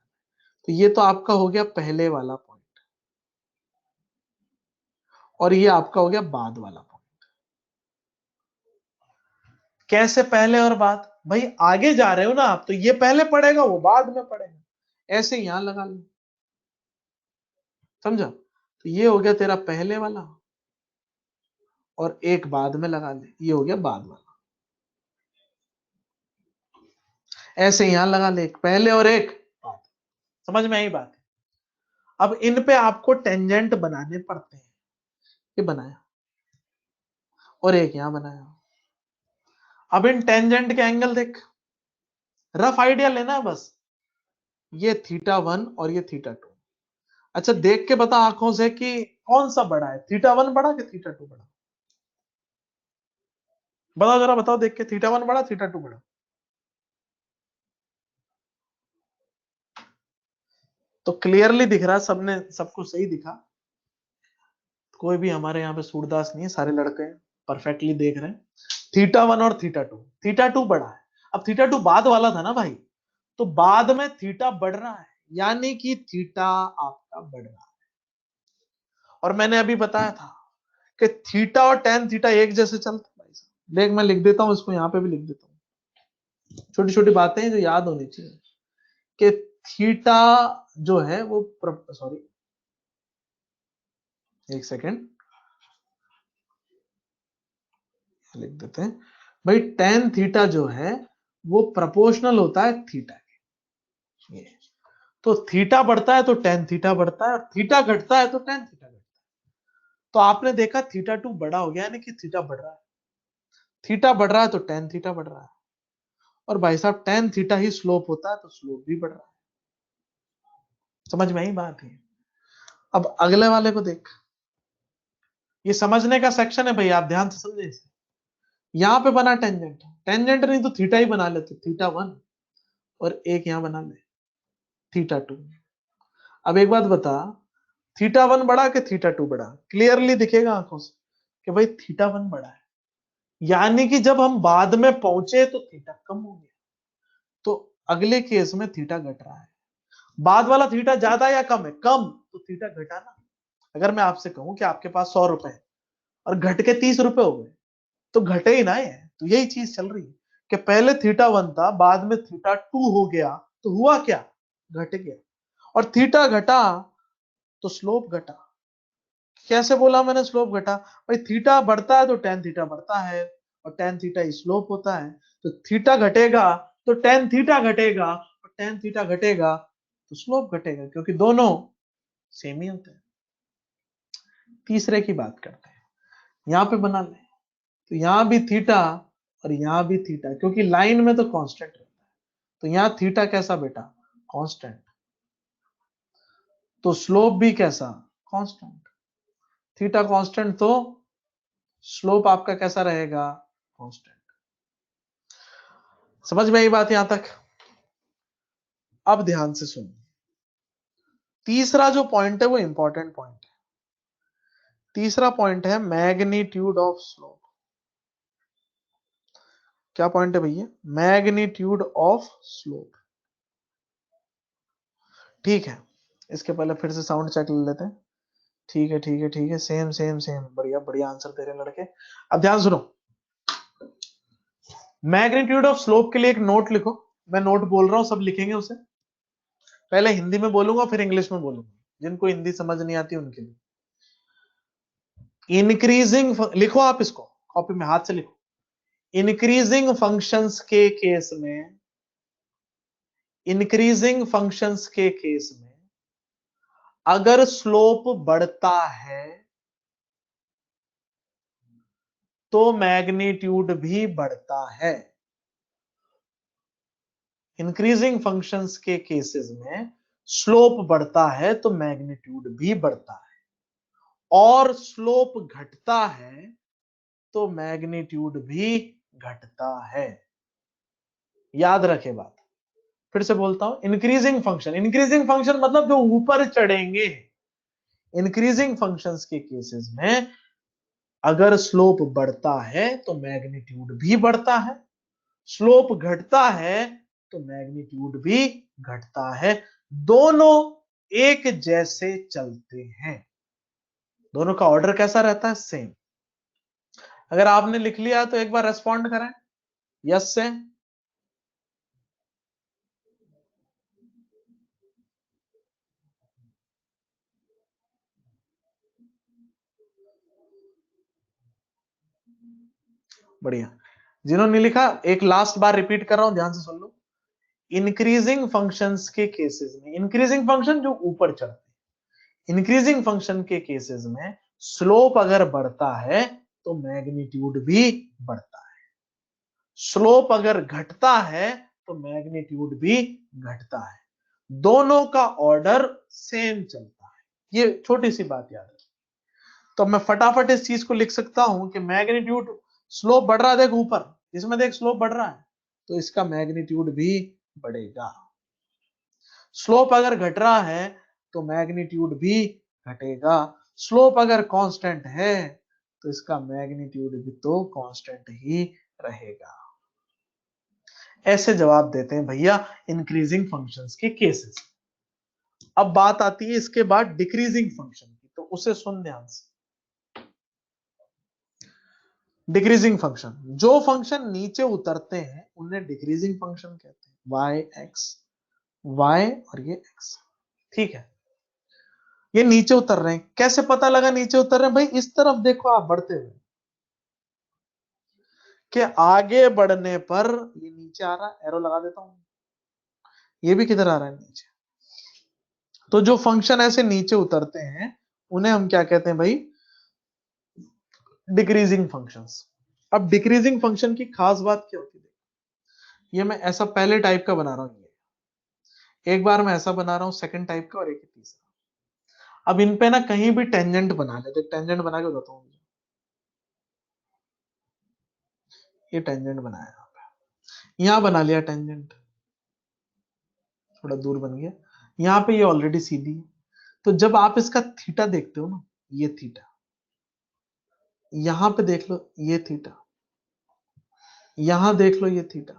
तो ये तो आपका हो गया पहले वाला पॉइंट और ये आपका हो गया बाद वाला पॉइंट। कैसे पहले और बाद? भाई आगे जा रहे हो ना आप, तो ये पहले पड़ेगा वो बाद में पड़ेगा, ऐसे यहां लगा लो। समझा? तो ये हो गया तेरा पहले वाला और एक बाद में लगा ले, ये हो गया बाद वाला। ऐसे यहां लगा ले, एक पहले और एक बाद। समझ में आई बात? अब इन पे आपको टेंजेंट बनाने पड़ते हैं। ये बनाया और एक यहां बनाया। अब इन टेंजेंट के एंगल देख, रफ आइडिया लेना है बस। ये θ1 और ये θ2। अच्छा देख के बता आंखों से कि कौन सा बड़ा है, θ1 बड़ा कि θ2 बड़ा? बताओ जरा, बताओ देख के, θ1 बड़ा θ2 बड़ा? तो क्लियरली दिख रहा है, सबने सबको सही दिखा। कोई भी हमारे यहाँ पे सूरदास नहीं है, सारे लड़के परफेक्टली देख रहे हैं। θ1 और θ2 बड़ा है। अब θ2 बाद वाला था ना भाई, तो बाद में थीटा बढ़ रहा है, यानी कि थीटा आपका बढ़ रहा है। और मैंने अभी बताया था कि थीटा और टेन थीटा एक जैसे चलते हैं भाई साहब। देख मैं लिख देता हूं इसको, यहां पे भी लिख देता हूँ, छोटी छोटी बातें जो याद होनी चाहिए कि थीटा जो है वो, सॉरी एक सेकेंड लिख देते हैं भाई। टेन थीटा जो है वो प्रोपोर्शनल होता है थीटा के। ये तो थीटा बढ़ता है तो टेन थीटा बढ़ता है, और थीटा घटता है तो टेन थीटा घटता है। तो आपने देखा θ2 बड़ा हो गया, यानी कि थीटा बढ़ रहा है। थीटा बढ़ रहा है तो टेन थीटा बढ़ रहा है। और भाई साहब टेन थीटा ही स्लोप होता है, तो स्लोप भी बढ़ रहा है। समझ में आई बात है? अब अगले वाले को देख, ये समझने का सेक्शन है भाई, आप ध्यान से समझे इसे। यहां पे बना टेंजेंट, टेंजेंट नहीं तो थीटा ही बना लेते, θ1 और एक यहां बना ले θ2। अब एक बात बता, θ1 बड़ा कि θ2 बड़ा? क्लियरली दिखेगा आंखों से कि भाई θ1 बड़ा है, यानी कि जब हम बाद में पहुंचे तो थीटा कम हो गया, तो अगले केस में थीटा घट रहा है। बाद वाला थीटा ज्यादा या कम है? कम, तो थीटा घटा ना। अगर मैं आपसे कहूं कि आपके पास 100 रुपए है और घट के 30 रुपए हो गए, तो घटे ही ना है। तो यही चीज चल रही है कि पहले θ1 था, बाद में θ2 हो गया, तो हुआ क्या? घट गया। और थीटा घटा तो स्लोप घटा। कैसे बोला मैंने स्लोप घटा? भाई थीटा बढ़ता है तो टेन थीटा बढ़ता है, और टेन थीटा स्लोप होता है। तो थीटा घटेगा तो टेन थीटा घटेगा, और टेन थीटा घटेगा तो स्लोप घटेगा, क्योंकि दोनों सेम ही होते हैं। तीसरे की बात करते हैं, यहां पे बना ले, तो यहां भी थीटा और यहां भी थीटा, क्योंकि लाइन में तो कांस्टेंट रहता है। तो यहां थीटा कैसा बेटा? कांस्टेंट। तो स्लोप भी कैसा? कांस्टेंट। थीटा कांस्टेंट तो स्लोप आपका कैसा रहेगा? कांस्टेंट। समझ में आई बात यहां तक? अब ध्यान से सुन, तीसरा जो पॉइंट है वो इंपॉर्टेंट पॉइंट है। तीसरा पॉइंट है मैग्नीट्यूड ऑफ स्लोप। क्या पॉइंट है भैया? Magnitude of slope. ठीक है, इसके पहले फिर से साउंड चेक ले लेते हैं। ठीक है ठीक है ठीक है, सेम सेम सेम, बढ़िया बढ़िया आंसर दे रहे लड़के। अब ध्यान सुनो, मैग्नीट्यूड ऑफ स्लोप के लिए एक नोट लिखो। मैं नोट बोल रहा हूं, सब लिखेंगे उसे। पहले हिंदी में बोलूंगा फिर इंग्लिश में बोलूंगा, जिनको हिंदी समझ नहीं आती उनके लिए। इंक्रीजिंग, लिखो आप इसको कॉपी में हाथ से लिखो। इंक्रीजिंग फंक्शंस के केस में, इंक्रीजिंग फंक्शंस के केस में अगर स्लोप बढ़ता है तो मैग्नीट्यूड भी बढ़ता है। इंक्रीजिंग फंक्शंस के केसेस में स्लोप बढ़ता है तो मैग्नीट्यूड भी बढ़ता है, और स्लोप घटता है तो मैग्नीट्यूड भी घटता है। याद रखे बात, फिर से बोलता हूं। इंक्रीजिंग फंक्शन, इंक्रीजिंग फंक्शन मतलब जो ऊपर चढ़ेंगे, इंक्रीजिंग फंक्शंस के केसेस में अगर स्लोप बढ़ता है तो मैग्नीट्यूड भी बढ़ता है, स्लोप घटता है तो मैग्नीट्यूड भी घटता है, दोनों एक जैसे चलते हैं, दोनों का ऑर्डर कैसा रहता है, सेम। अगर आपने लिख लिया तो एक बार रेस्पॉन्ड करें यस से। बढ़िया। जिन्होंने लिखा एक लास्ट बार रिपीट कर रहा हूं, ध्यान से सुन लो। इंक्रीजिंग फंक्शंस के केसेस में, इंक्रीजिंग फंक्शन जो ऊपर चढ़ते हैं, इंक्रीजिंग फंक्शन के केसेस में स्लोप अगर बढ़ता है तो मैग्नीट्यूड भी बढ़ता है, स्लोप अगर घटता है तो मैग्नीट्यूड भी घटता है, दोनों का ऑर्डर सेम चलता है। ये छोटी सी बात याद है। तो मैं फटाफट इस चीज को लिख सकता हूं कि मैग्नीट्यूड, स्लोप बढ़ रहा है देख ऊपर, इसमें देख स्लोप बढ़ रहा है तो इसका मैग्नीट्यूड भी बढ़ेगा, स्लोप अगर घट रहा है तो मैग्नीट्यूड भी घटेगा, स्लोप अगर कांस्टेंट है तो इसका मैग्नीट्यूड भी तो कांस्टेंट ही रहेगा। ऐसे जवाब देते हैं भैया इंक्रीजिंग फंक्शंस के केसेस। अब बात आती है इसके बाद डिक्रीजिंग फंक्शन की, तो उसे सुन ध्यान से। डिक्रीजिंग फंक्शन, जो फंक्शन नीचे उतरते हैं उन्हें डिक्रीजिंग फंक्शन कहते हैं, वाई एक्स, वाई और ये एक्स, ठीक है। ये नीचे उतर रहे हैं, कैसे पता लगा नीचे उतर रहे हैं, भाई इस तरफ देखो आप बढ़ते हुए, कि आगे बढ़ने पर ये नीचे आ रहा है, एरो लगा देता हूं, ये भी किधर आ रहा है, नीचे। तो जो फंक्शन ऐसे नीचे उतरते हैं उन्हें हम क्या कहते हैं भाई, डिक्रीजिंग फंक्शंस। अब डिक्रीजिंग फंक्शन की खास बात क्या होती है, ये मैं ऐसा पहले टाइप का बना रहा हूं, ये एक बार मैं ऐसा बना रहा हूं सेकंड टाइप का, और एक तीसरा। अब इन पे ना कहीं भी टेंजेंट बना लेते, टेंजेंट बना के बताता हूं, ये टेंजेंट बनाया यहाँ पे, यहाँ बना लिया टेंजेंट, थोड़ा दूर बन गया, यहाँ पे ये ऑलरेडी सीधी है। तो जब आप इसका थीटा देखते हो ना, ये थीटा, यहां पे देख लो ये थीटा, यहां देख लो ये थीटा,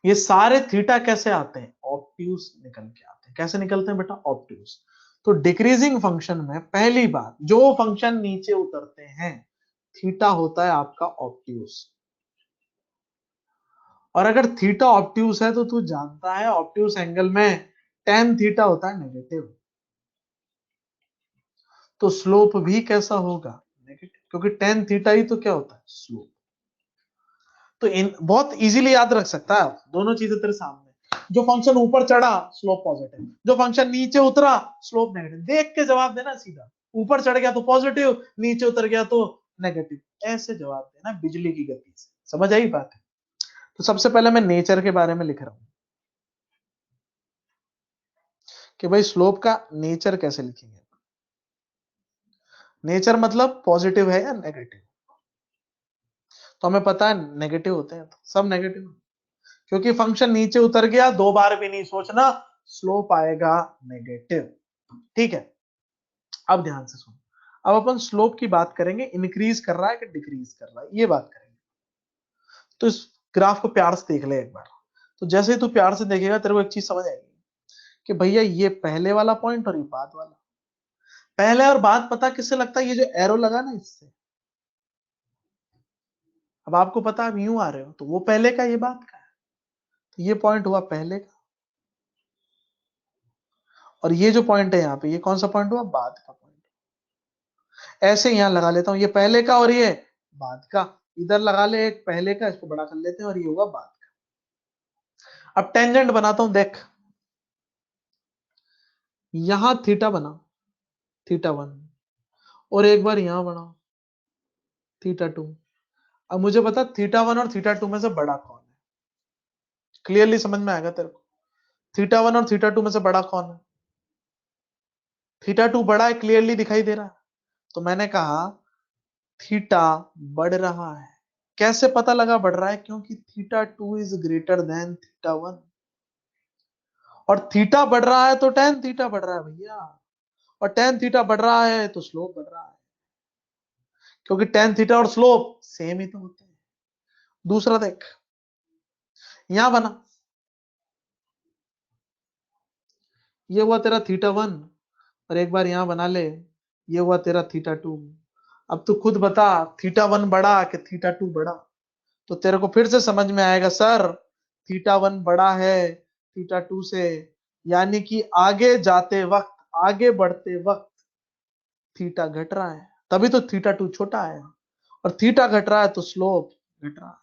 ये सारे थीटा कैसे आते हैं, ऑब्ट्यूज निकल के आते हैं। कैसे निकलते हैं बेटा, ऑब्ट्यूज। तो डिक्रीजिंग फंक्शन में पहली बात, जो फंक्शन नीचे उतरते हैं थीटा होता है आपका ऑब्ट्यूज, और अगर थीटा ऑब्ट्यूज है तो तू जानता है ऑब्ट्यूज एंगल में टेन थीटा होता है नेगेटिव, तो स्लोप भी कैसा होगा, नेगेटिव, क्योंकि टेन थीटा ही तो क्या होता है, स्लोप। तो इन बहुत इजीली याद रख सकता है, दोनों चीजें तेरे सामने, जो फंक्शन ऊपर चढ़ा स्लोप पॉजिटिव, जो फंक्शन नीचे उतरा स्लोप नेगेटिव, देख के जवाब देना सीधा, ऊपर चढ़ गया तो पॉजिटिव, नीचे उतर गया तो नेगेटिव, ऐसे जवाब देना बिजली की गति से। समझ आई बात है। तो सबसे पहले मैं नेचर के बारे में लिख रहा हूं कि भाई स्लोप का नेचर कैसे लिखेंगे, नेचर मतलब पॉजिटिव है या नेगेटिव, तो हमें पता है नेगेटिव होते हैं, तो सब नेगेटिव, क्योंकि फंक्शन नीचे उतर गया, दो बार भी नहीं सोचना, स्लोप आएगा नेगेटिव, ठीक है। अब ध्यान से सुनो, अब अपन स्लोप की बात करेंगे, इंक्रीज कर रहा है कि डिक्रीज कर रहा है ये बात करेंगे। तो इस ग्राफ को प्यार से देख ले एक बार, तो जैसे ही तू प्यार से देखेगा तेरे को एक चीज समझ आएगी कि भैया ये पहले वाला पॉइंट और ये बाद वाला, पहले और बाद पता किससे लगता है, ये जो एरो लगा ना इससे। अब आपको पता आप यूं आ रहे हो तो वो पहले का, ये बाद का है, तो ये पॉइंट हुआ पहले का, और ये जो पॉइंट है यहाँ पे, ये कौन सा पॉइंट हुआ, बाद का पॉइंट। ऐसे यहां लगा लेता हूं, ये पहले का और ये बाद का, इधर लगा ले एक पहले का, इसको बड़ा कर लेते हैं, और ये होगा बाद का। अब टेंजेंट बनाता हूं देख, यहां थीटा बना, थीटा वन, और एक बार यहां बना थीटा टू। अब मुझे पता थीटा वन और थीटा टू में से बड़ा कौन है, क्लियरली समझ में आएगा तेरे को, थीटा वन और थीटा टू में से बड़ा कौन है, थीटा टू बड़ा है, क्लियरली दिखाई दे रहा है। तो मैंने कहा थीटा बढ़ रहा है, कैसे पता लगा बढ़ रहा है, क्योंकि theta two is greater than theta one, और थीटा बढ़ रहा है तो टेन थीटा बढ़ रहा है भैया, और टेन थीटा बढ़ रहा है तो स्लोप बढ़ रहा है, क्योंकि टेन थीटा और स्लोप सेम ही तो होते हैं। दूसरा देख, यहां बना, ये हुआ तेरा थीटा वन, और एक बार यहां बना ले, ये हुआ तेरा थीटा टू। अब तू खुद बता, थीटा वन बड़ा कि थीटा टू बड़ा? तो तेरे को फिर से समझ में आएगा, सर थीटा वन बड़ा है थीटा टू से, यानी कि आगे जाते वक्त, आगे बढ़ते वक्त थीटा घट रहा है, तभी तो थीटा टू छोटा है, और थीटा घट रहा है तो स्लोप घट रहा है।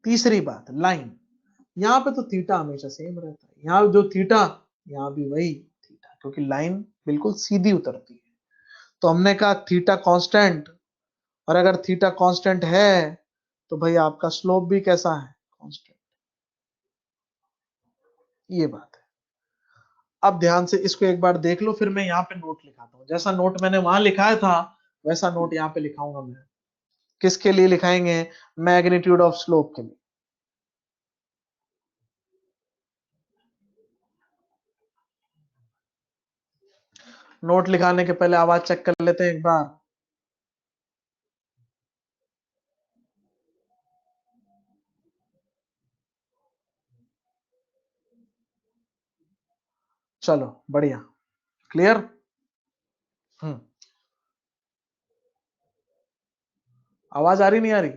तीसरी बात, लाइन, यहाँ पे तो थीटा हमेशा सेम रहता है, यहाँ जो थीटा, यहाँ भी वही थीटा, क्योंकि लाइन बिल्कुल सीधी उतरती है। तो हमने कहा थीटा कांस्टेंट, और अगर थीटा कांस्टेंट है तो भाई आपका स्लोप भी कैसा है, कांस्टेंट। ये बात है। अब ध्यान से इसको एक बार देख लो, फिर मैं यहाँ पे नोट लिखाता हूँ, जैसा नोट मैंने वहां लिखाया था वैसा नोट यहाँ पे लिखाऊंगा मैं। किसके लिए लिखाएंगे? मैग्नीट्यूड ऑफ स्लोप के लिए। नोट लिखाने के पहले आवाज चेक कर लेते हैं एक बार। चलो बढ़िया, क्लियर। हम्म, आवाज आ रही नहीं आ रही?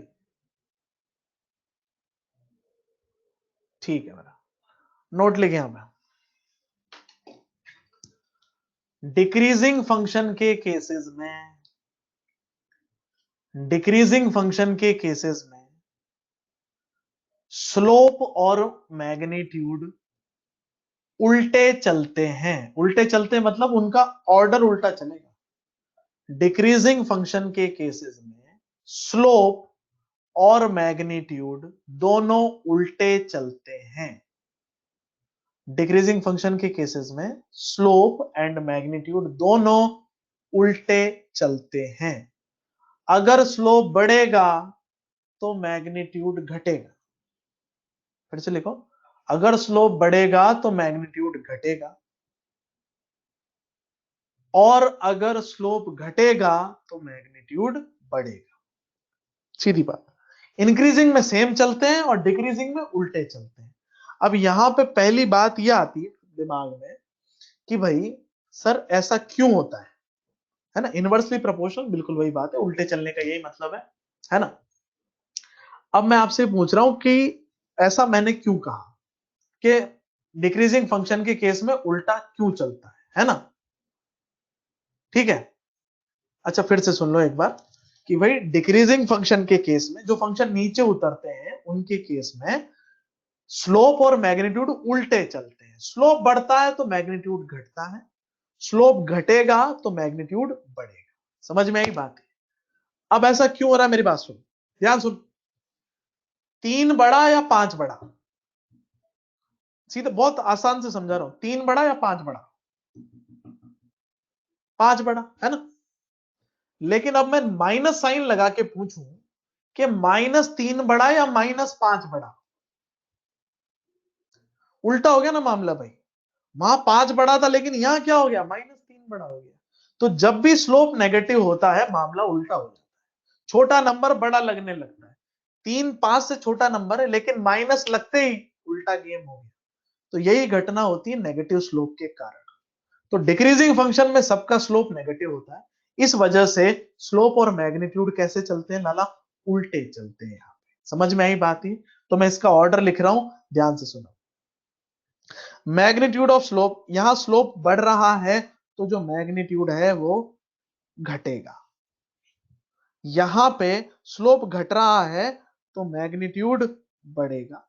ठीक है, मेरा नोट लिखे यहां पे। डिक्रीजिंग फंक्शन के केसेस में, डिक्रीजिंग फंक्शन के केसेस में स्लोप और मैग्नीट्यूड उल्टे चलते हैं। उल्टे चलते मतलब उनका ऑर्डर उल्टा चलेगा। डिक्रीजिंग फंक्शन के केसेस में स्लोप और मैग्नीट्यूड दोनों उल्टे चलते हैं। डिक्रीजिंग फंक्शन के केसेस में स्लोप एंड मैग्नीट्यूड दोनों उल्टे चलते हैं। अगर स्लोप बढ़ेगा तो मैग्नीट्यूड घटेगा। फिर से लिखो, अगर स्लोप बढ़ेगा तो मैग्नीट्यूड घटेगा, और अगर स्लोप घटेगा तो मैग्नीट्यूड बढ़ेगा। सीधी बात। इंक्रीजिंग में सेम चलते हैं और डिक्रीजिंग में उल्टे चलते हैं। अब यहां पे पहली बात यह आती है दिमाग में कि भाई सर ऐसा क्यों होता है ना? इनवर्सली प्रोपोर्शनल, बिल्कुल वही बात है, उल्टे चलने का यही मतलब है ना? अब मैं आपसे पूछ रहा हूं कि ऐसा मैंने क्यों कहा कि डिक्रीजिंग फंक्शन के केस में उल्टा क्यों चलता है ना? ठीक है, अच्छा फिर से सुन लो एक बार कि भाई डिक्रीजिंग फंक्शन के केस में, जो फंक्शन नीचे उतरते हैं उनके केस में स्लोप और मैग्नीट्यूड उल्टे चलते हैं। स्लोप बढ़ता है तो मैग्नीट्यूड घटता है, स्लोप घटेगा तो मैग्नीट्यूड बढ़ेगा। समझ में आई बात है? अब ऐसा क्यों हो रहा है, मेरी बात सुन, ध्यान सुन। तीन बड़ा या पांच बड़ा? सीधे बहुत आसान से समझा रहा हूं, तीन बड़ा या पांच बड़ा? पांच बड़ा है ना? लेकिन अब मैं माइनस साइन लगा के पूछूं कि माइनस तीन बड़ा या माइनस पांच बड़ा, उल्टा हो गया ना मामला भाई। वहां पांच बड़ा था लेकिन यहां क्या हो गया, माइनस तीन बड़ा हो गया। तो जब भी स्लोप नेगेटिव होता है मामला उल्टा हो जाता है, छोटा नंबर बड़ा लगने लगता है। तीन पांच से छोटा नंबर है लेकिन माइनस लगते ही उल्टा गेम हो गया। तो यही घटना होती है नेगेटिव स्लोप के कारण। तो डिक्रीजिंग फंक्शन में सबका स्लोप नेगेटिव होता है, इस वजह से स्लोप और मैग्नीट्यूड कैसे चलते हैं लाला, उल्टे चलते हैं। यहाँ पे समझ में आई बात ही? तो मैं इसका ऑर्डर लिख रहा हूं, ध्यान से सुनो। मैग्नीट्यूड ऑफ स्लोप, यहां स्लोप बढ़ रहा है तो जो मैग्नीट्यूड है वो घटेगा। यहां पे स्लोप घट रहा है तो मैग्नीट्यूड बढ़ेगा।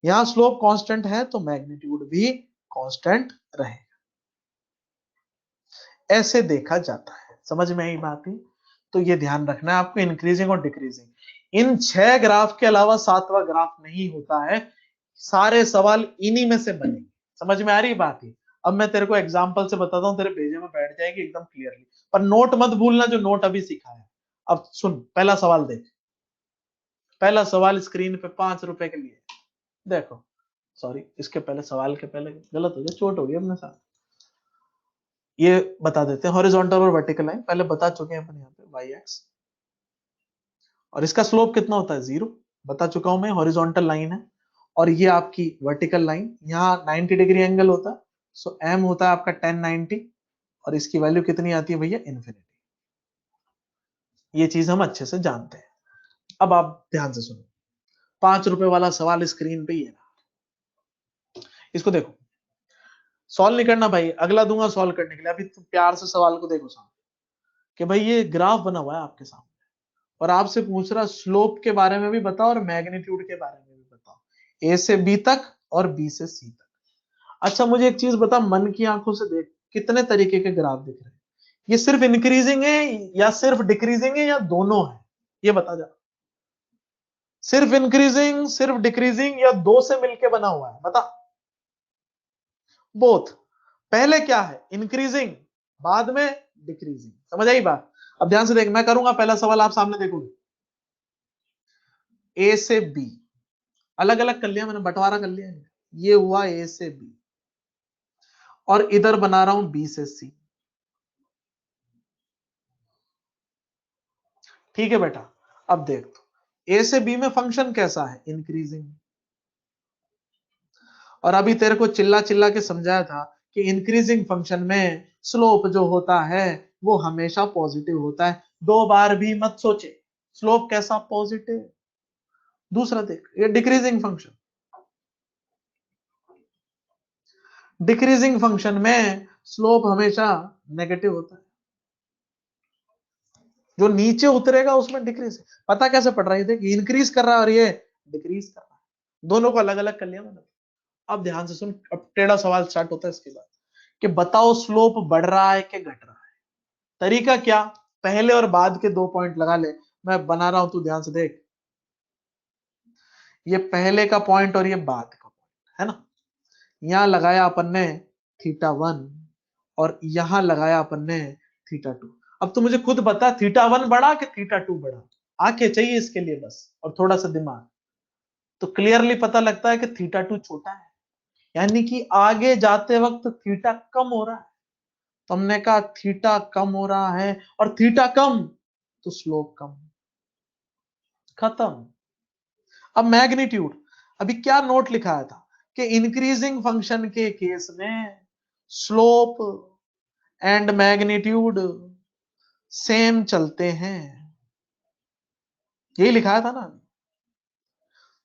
यहां स्लोप कांस्टेंट है तो मैग्नीट्यूड भी कांस्टेंट रहेगा। ऐसे देखा जाता है। समझ में आई बात ही? तो ये ध्यान रखना है आपको, इंक्रीजिंग और डिक्रीजिंग, इन छह ग्राफ के अलावा सातवां ग्राफ नहीं होता है। सारे सवाल इन्हीं में से बनेंगे। समझ में आ रही बात ही? अब मैं तेरे को एग्जांपल से बताता हूं, तेरे भेजे में बैठ जाएगी एकदम क्लियरली। पर नोट मत भूलना जो नोट अभी सिखाया। अब सुन, पहला सवाल देख। पहला सवाल स्क्रीन पे 5 रुपए के लिए देखो। सॉरी, इसके पहले सवाल के पहले गलत हो गया, चोट हो गई अपने साथ। ये बता देते हैं, हॉरिजॉन्टल और वर्टिकल लाइन पहले बता चुके हैं अपन यहाँ पे, वाई एक्स, और इसका स्लोप कितना होता है, 0 बता चुका हूं मैं। हॉरिजॉन्टल लाइन है और ये आपकी वर्टिकल लाइन, यहाँ 90 डिग्री एंगल होता है, सो एम होता है आपका 1090, और इसकी वैल्यू कितनी आती है भैया, इन्फिनिटी। ये चीज हम अच्छे से जानते हैं। अब आप ध्यान से सुनो, 5 रुपए वाला सवाल स्क्रीन पे ही है, इसको देखो, सॉल्व नहीं करना भाई, अगला दूंगा सॉल्व करने के लिए, अभी तुम प्यार से सवाल को देखो सामने, कि भाई ये ग्राफ बना हुआ है आपके सामने और आपसे पूछ रहा स्लोप के बारे में भी बताओ और मैग्नीट्यूड के बारे में भी बताओ, ए से बी तक और बी से सी तक। अच्छा मुझे एक चीज बता, मन की आंखों से देख, कितने तरीके के ग्राफ दिख रहे हैं, ये सिर्फ इंक्रीजिंग है या सिर्फ डिक्रीजिंग है या दोनों है, ये बता जा। सिर्फ इंक्रीजिंग, सिर्फ डिक्रीजिंग, या दो से मिलके बना हुआ है, बता। बोथ, पहले क्या है, इंक्रीजिंग, बाद में डिक्रीजिंग, समझ आई बात। अब ध्यान से देख, मैं करूंगा पहला सवाल, आप सामने देखोगे, ए से बी अलग अलग कर लिया मैंने, बंटवारा कर लिया, ये हुआ ए से बी, और इधर बना रहा हूं बी से सी। ठीक है बेटा, अब देख तो ए से बी में फंक्शन कैसा है, इंक्रीजिंग, और अभी तेरे को चिल्ला चिल्ला के समझाया था कि इंक्रीजिंग फंक्शन में स्लोप जो होता है वो हमेशा पॉजिटिव होता है, दो बार भी मत सोचे, स्लोप कैसा, पॉजिटिव। दूसरा देख, ये डिक्रीजिंग फंक्शन, डिक्रीजिंग फंक्शन में स्लोप हमेशा नेगेटिव होता है, जो नीचे उतरेगा उसमें डिक्रीज। पता कैसे पड़ रहा है, देख इंक्रीज कर रहा है और ये डिक्रीज कर रहा है, दोनों को अलग अलग कर लिया मैंने। अब ध्यान से सुन, अब टेढ़ा सवाल स्टार्ट होता है इसके बाद, कि बताओ स्लोप बढ़ रहा है कि घट रहा है। तरीका क्या, पहले और बाद के 2 पॉइंट लगा ले, मैं बना रहा हूं, तू ध्यान से देख, ये पहले का पॉइंट और ये बाद का पॉइंट है ना, यहां लगाया अपन ने θ1 और यहां लगाया अपन ने θ2। अब तो मुझे खुद बता, θ1 बढ़ा कि θ2 बढ़ा, आंखें चाहिए इसके लिए बस, और थोड़ा सा दिमाग, तो क्लियरली पता लगता है कि θ2 छोटा है, यानी कि आगे जाते वक्त थीटा कम हो रहा है। तो हमने कहा थीटा कम हो रहा है, और थीटा कम तो स्लोप कम, खत्म। अब मैग्नीट्यूड, अभी क्या नोट लिखाया था कि इंक्रीजिंग फंक्शन के केस में स्लोप एंड मैग्नीट्यूड सेम चलते हैं, यही लिखाया था ना।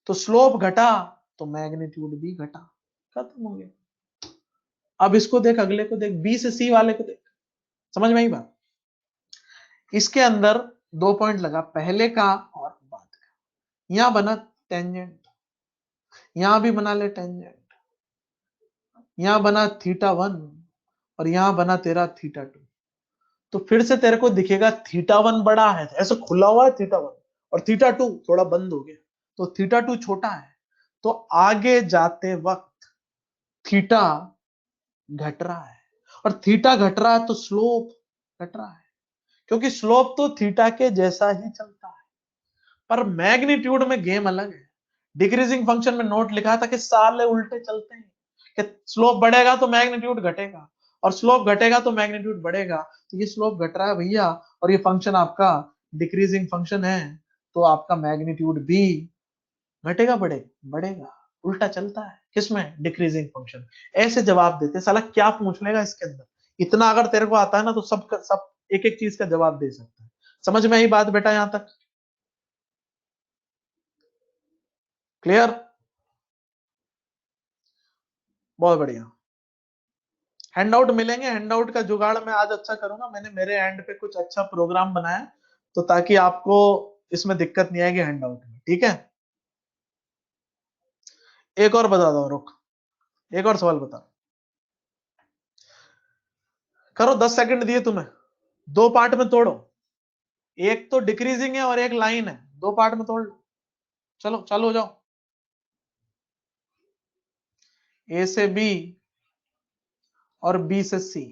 तो स्लोप घटा तो मैग्नीट्यूड भी घटा, खत्म हो गया। अब इसको देख, अगले को देख, बी से सी वाले को देख, समझ में आई बात। इसके अंदर 2 पॉइंट लगा, पहले का और बाद का, यहां बना टेंजेंट, यहां भी बना ले टेंजेंट, यहां बना θ1 और यहां बना तेरा θ2। तो फिर से तेरे को दिखेगा θ1 बड़ा है, ऐसे खुला हुआ है θ1, और θ2 थोड़ा बंद हो गया, तो θ2 छोटा है, तो आगे जाते वक्त थीटा घट रहा है, और थीटा घट रहा है तो स्लोप घट रहा है, क्योंकि स्लोप तो थीटा के जैसा ही चलता है। पर मैग्नीट्यूड में गेम अलग है, डिक्रीजिंग फंक्शन में नोट लिखा था कि साले उल्टे चलते हैं, कि स्लोप बढ़ेगा तो मैग्नीट्यूड घटेगा, और स्लोप घटेगा तो मैग्नीट्यूड बढ़ेगा। तो ये स्लोप घट रहा है भैया, और ये फंक्शन आपका डिक्रीजिंग फंक्शन है, तो आपका मैग्नीट्यूड भी घटेगा, बढ़ेगा, उल्टा चलता है, किसमें, डिक्रीजिंग फंक्शन। ऐसे जवाब देते, साला क्या पूछ लेगा इसके अंदर, इतना अगर तेरे को आता है ना तो सब एक एक चीज का जवाब दे सकता है। समझ में आई बात बेटा, यहां तक क्लियर, बहुत बढ़िया। हैंडआउट मिलेंगे, हैंडआउट का जुगाड़ मैं आज अच्छा करूंगा, मैंने मेरे एंड पे कुछ अच्छा प्रोग्राम बनाया, तो ताकि आपको इसमें दिक्कत नहीं आएगी हैंडआउट में, ठीक है। एक और बता दो, रुक, एक और सवाल बता, करो, 10 सेकंड दिए तुम्हें, 2 पार्ट में तोड़ो, एक तो डिक्रीजिंग है और एक लाइन है, 2 पार्ट में तोड़ लो, चलो चालू हो जाओ। ए से बी और बी से सी,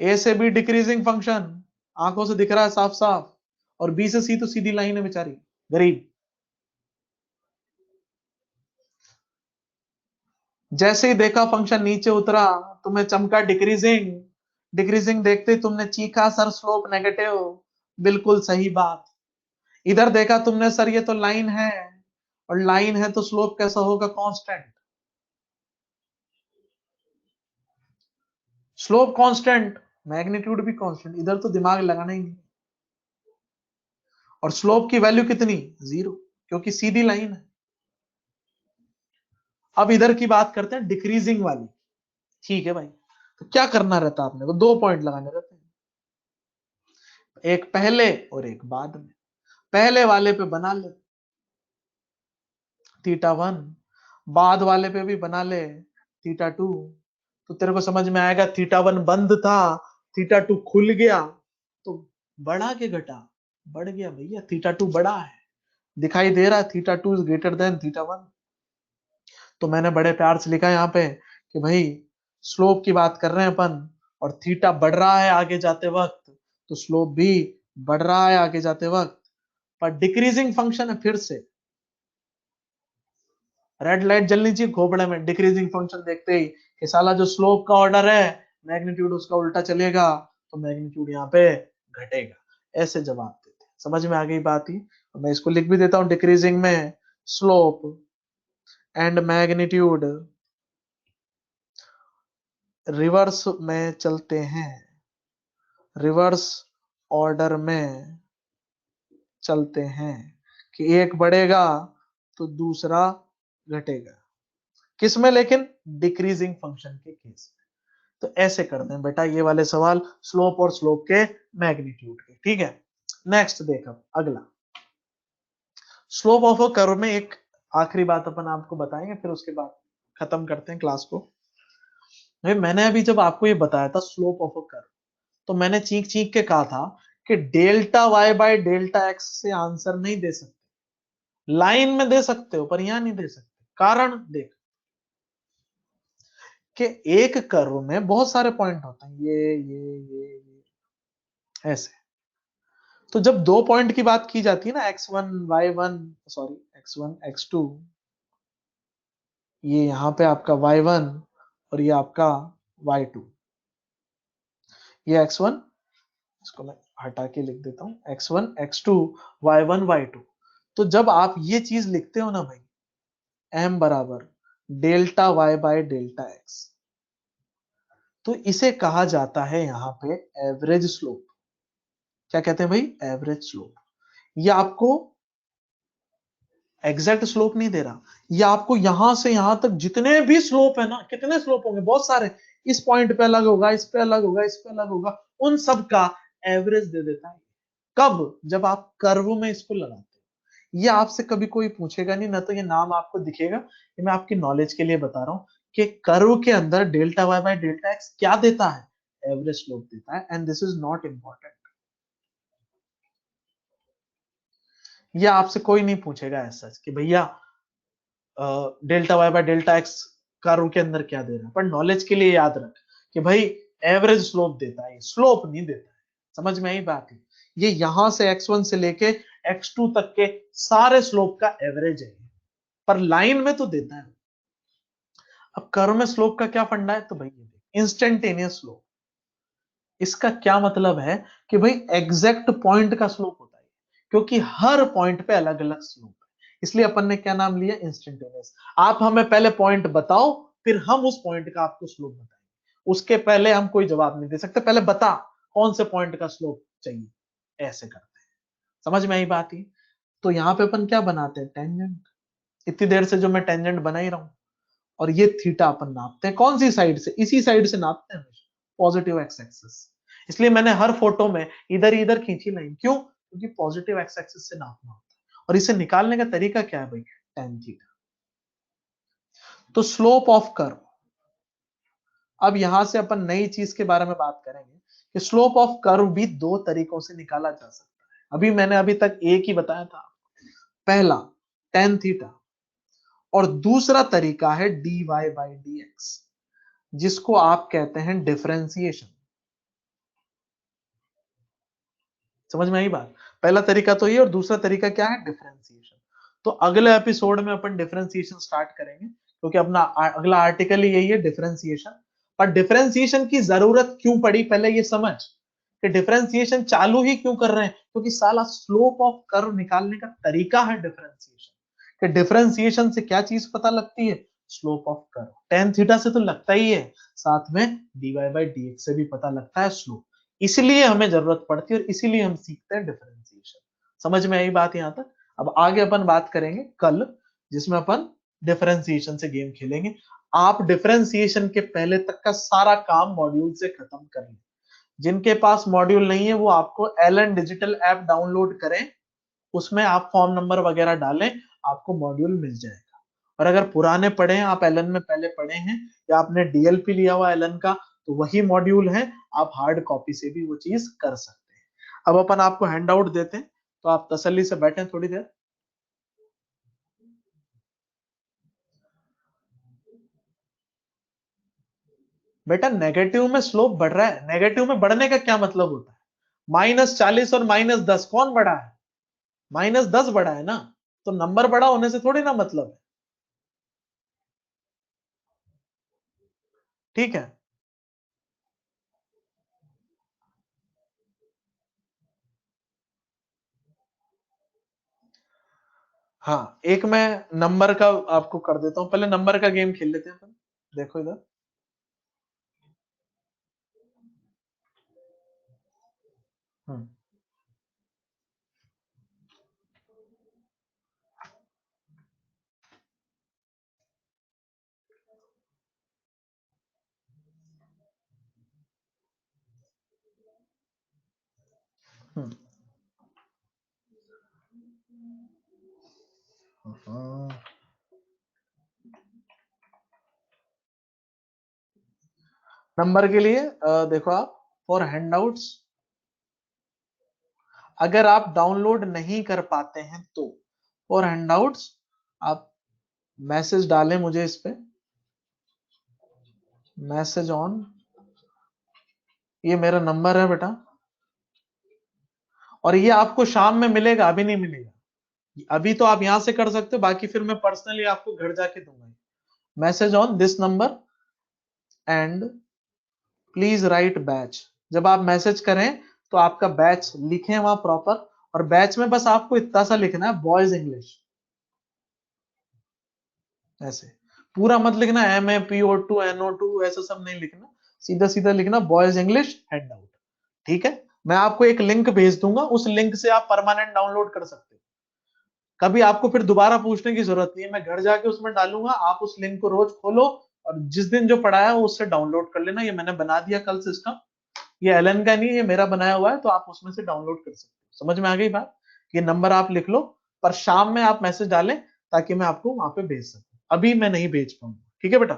ए से बी डिक्रीजिंग फंक्शन आंखों से दिख रहा है साफ साफ, और बी से सी तो सीधी लाइन है बेचारी, गरीब। जैसे ही देखा फंक्शन नीचे उतरा, तुम्हें चमका डिक्रीजिंग, डिक्रीजिंग देखते ही तुमने चीखा सर स्लोप नेगेटिव। बिल्कुल सही बात। इधर देखा तुमने सर ये तो लाइन है, और लाइन है तो स्लोप कैसा होगा, कांस्टेंट। स्लोप कांस्टेंट, मैग्नीट्यूड भी कांस्टेंट, इधर तो दिमाग लगाना ही नहीं। और स्लोप की वैल्यू कितनी, 0, क्योंकि सीधी लाइन है। अब इधर की बात करते हैं डिक्रीजिंग वाली। ठीक है भाई, तो क्या करना रहता है आपने को, 2 पॉइंट लगाने रहते हैं, एक पहले और एक बाद में। पहले वाले पे बना ले θ1, बाद वाले पे भी बना ले θ2। तो तेरे को समझ में आएगा θ1 बंद था, θ2 खुल गया, तो बढ़ा के घटा, बढ़ गया भैया, θ2 बड़ा है, दिखाई दे रहा है θ2 इज ग्रेटर देन θ1। तो मैंने बड़े प्यार से लिखा यहाँ पे कि भाई स्लोप की बात कर रहे हैं अपन, और थीटा बढ़ रहा है आगे जाते वक्त, तो स्लोप भी बढ़ रहा है आगे जाते वक्त, पर डिक्रीजिंग फंक्शन है। फिर से रेड लाइट जलनी चाहिए खोपड़े में डिक्रीजिंग फंक्शन देखते ही कि साला जो स्लोप का ऑर्डर है मैग्नीट्यूड उसका उल्टा चलेगा, तो मैग्नीट्यूड यहाँ पे घटेगा। ऐसे जवाब देते हैं। समझ में आ गई बात ही। तो मैं इसको लिख भी देता हूँ, डिक्रीजिंग में स्लोप एंड मैग्नीट्यूड रिवर्स में चलते हैं, रिवर्स ऑर्डर में चलते हैं, कि एक बढ़ेगा तो दूसरा घटेगा। किसमें, लेकिन डिक्रीजिंग फंक्शन के केस में। तो ऐसे करते हैं बेटा ये वाले सवाल, स्लोप और स्लोप के मैग्नीट्यूड के। ठीक है, नेक्स्ट देखो अगला। स्लोप ऑफ अ कर्व में एक आखिरी बात अपन आपको बताएंगे, फिर उसके बाद खत्म करते हैं क्लास को। भाई मैंने अभी जब आपको ये बताया था स्लोप ऑफ अ कर्व, तो मैंने चीख चीख के कहा था कि delta Y by delta X से आंसर नहीं दे सकते, लाइन में दे सकते हो पर यहां नहीं दे सकते। कारण देख कि एक कर्व में बहुत सारे पॉइंट होते हैं, ये ऐसे। तो जब 2 पॉइंट की बात की जाती है ना, x1 y1, sorry x1 x2, ये यहां पे आपका y1 और ये आपका y2, ये x1, इसको मैं हटा के लिख देता हूं, x1 x2 y1 y2। तो जब आप ये चीज लिखते हो ना भाई, m बराबर delta y by delta x, तो इसे कहा जाता है यहां पे एवरेज स्लोप। क्या कहते हैं भाई, एवरेज स्लोप। ये आपको एग्जैक्ट स्लोप नहीं दे रहा, ये आपको यहां से यहां तक जितने भी स्लोप है ना, कितने स्लोप होंगे, बहुत सारे, इस पॉइंट पे अलग होगा, इस पे अलग होगा, इस पे अलग होगा, उन सब का एवरेज दे देता है। कब, जब आप कर्व में इसको लगाते हो। ये आपसे कभी कोई पूछेगा नहीं ना, तो ये नाम आपको दिखेगा, ये मैं आपकी नॉलेज के लिए बता रहा हूं कि कर्व के अंदर delta Y by delta X क्या देता है, एवरेज स्लोप देता है। And this is not important, ये आपसे कोई नहीं पूछेगा ऐसा कि भैया delta Y by delta X curve के अंदर क्या दे रहा है, पर नॉलेज के लिए याद रख कि भाई एवरेज स्लोप देता है, स्लोप नहीं देता है। समझ में आई बात है। ये यहां से x1 से लेके x2 तक के सारे स्लोप का एवरेज है, पर लाइन में तो देता है। अब कर्व में स्लोप का क्या फंडा है, तो भाई इंस्टेंटेनियस स्लोप। इसका क्या मतलब है कि भाई एग्जैक्ट पॉइंट का स्लोप होता है, क्योंकि हर पॉइंट पे अलग अलग स्लोप है, इसलिए अपन ने क्या नाम लिया, इंस्टेंटेनियस। आप हमें पहले पॉइंट बताओ, फिर हम उस पॉइंट का आपको स्लोप बताएंगे, उसके पहले हम कोई जवाब नहीं दे सकते, पहले बता कौन से पॉइंट का स्लोप चाहिए, ऐसे करते हैं। समझ में आई बात ही। तो यहाँ पे अपन क्या बनाते हैं, टेंजेंट। इतनी देर से जो मैं टेंजेंट बना ही रहा हूं, और ये थीटा अपन नापते हैं कौन सी साइड से, इसी साइड से नापते हैं, पॉजिटिव एक्स एक्सिस। इसलिए मैंने हर फोटो में इधर इधर खींची लाइन, क्यों, क्योंकि पॉजिटिव एक्स एक्सिस से नापना होता है। और इसे निकालने का तरीका क्या है भाई, tan थीटा। तो स्लोप ऑफ कर्व, अब यहां से अपन नई चीज के बारे में बात करेंगे कि स्लोप ऑफ कर्व भी 2 तरीकों से निकाला जा सकता है। अभी मैंने अभी तक एक ही बताया था, पहला tan थीटा, और दूसरा तरीका है dy बाई dx, जिसको आप कहते हैं डिफरेंशिएशन। समझ में आई बात। पहला तरीका तो ये, और दूसरा तरीका क्या है, डिफरेंशिएशन। तो अगले एपिसोड में अपन डिफरेंशिएशन स्टार्ट करेंगे, क्योंकि अपना अगला आर्टिकल ही यही है, डिफरेंशिएशन। पर डिफरेंशिएशन की जरूरत क्यों पड़ी पहले ये समझ, कि डिफरेंशिएशन चालू ही क्यों कर रहे हैं, क्योंकि साला स्लोप ऑफ कर्व निकालने का तरीका है डिफरेंशिएशन। कि डिफरेंशिएशन से क्या चीज पता लगती है, slope of curve. Tan theta से तो लगता ही है, साथ में डीवाई बाई डी एक्स से भी पता लगता है स्लोप। इसलिए हमें जरूरत पड़ती है और इसीलिए हम सीखते हैं डिफरेंशिएशन। समझ में आई बात यहां तक। अब आगे अपन बात करेंगे कल, जिसमें अपन डिफरेंशिएशन से गेम खेलेंगे। आप डिफरेंशिएशन के पहले तक का सारा काम मॉड्यूल से खत्म कर लें। जिनके पास मॉड्यूल नहीं है वो आपको एलन डिजिटल ऐप डाउनलोड करें, उसमें आप फॉर्म नंबर वगैरह डालें, आपको मॉड्यूल मिल जाएगा। और अगर पुराने पढ़े हैं, आप एलन में पहले पढ़े हैं या आपने डीएलपी लिया हुआ एलन का, तो वही मॉड्यूल है, आप हार्ड कॉपी से भी वो चीज कर सकते हैं। अब अपन आपको हैंड आउट देते हैं, तो आप तसल्ली से बैठे थोड़ी देर। बेटा नेगेटिव में स्लोप बढ़ रहा है, नेगेटिव में बढ़ने का क्या मतलब होता है, -40 और -10 कौन बढ़ा है, -10 बढ़ा है ना, तो नंबर बड़ा होने से थोड़ी ना मतलब है। ठीक है। हाँ, एक मैं नंबर का आपको कर देता हूं, पहले नंबर का गेम खेल लेते हैं अपन। देखो इधर। हम्म। हम्म। हाँ। नंबर के लिए देखो आप, फॉर हैंडआउट्स, अगर आप डाउनलोड नहीं कर पाते हैं तो फॉर हैंडआउट्स आप मैसेज डालें मुझे इस पे, मैसेज ऑन, ये मेरा नंबर है बेटा, और ये आपको शाम में मिलेगा, अभी नहीं मिलेगा। अभी तो आप यहां से कर सकते हो, बाकी फिर मैं पर्सनली आपको घर जाके दूंगा। Message on this number and please right batch. जब आप मैसेज करें तो आपका बैच लिखें वहां प्रॉपर, और बैच में बस आपको इतना सा लिखना है, बॉयज इंग्लिश। ऐसे पूरा मत लिखना, MAPO2NO2 ऐसा सब नहीं लिखना, सीधा सीधा लिखना बॉयज इंग्लिश हैंड आउट। ठीक है। मैं आपको एक लिंक भेज दूंगा, उस लिंक से आप परमानेंट डाउनलोड कर सकते हो। कभी आपको फिर दोबारा पूछने की जरूरत नहीं है, मैं घर जाके उसमें डालूंगा, आप उस लिंक को रोज खोलो और जिस दिन जो पढ़ाया है उससे डाउनलोड कर लेना। ये मैंने बना दिया कल सिस्टम, ये एलन का नहीं, ये मेरा बनाया हुआ है, तो आप उसमें से डाउनलोड कर सकते हो। समझ में आ गई बात। ये नंबर आप लिख लो, पर शाम में आप मैसेज डालें ताकि मैं आपको वहां पे भेज सकूं, अभी मैं नहीं भेज पाऊंगा। ठीक है बेटा।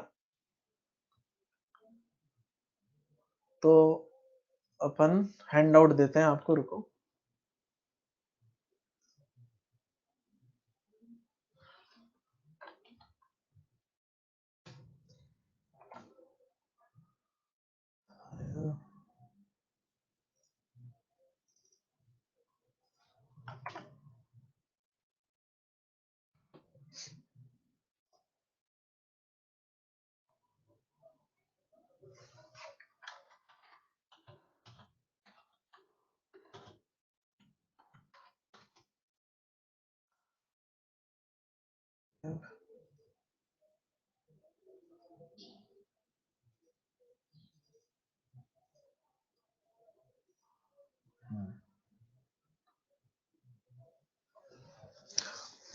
तो अपन हैंड आउट देते हैं आपको, रुको।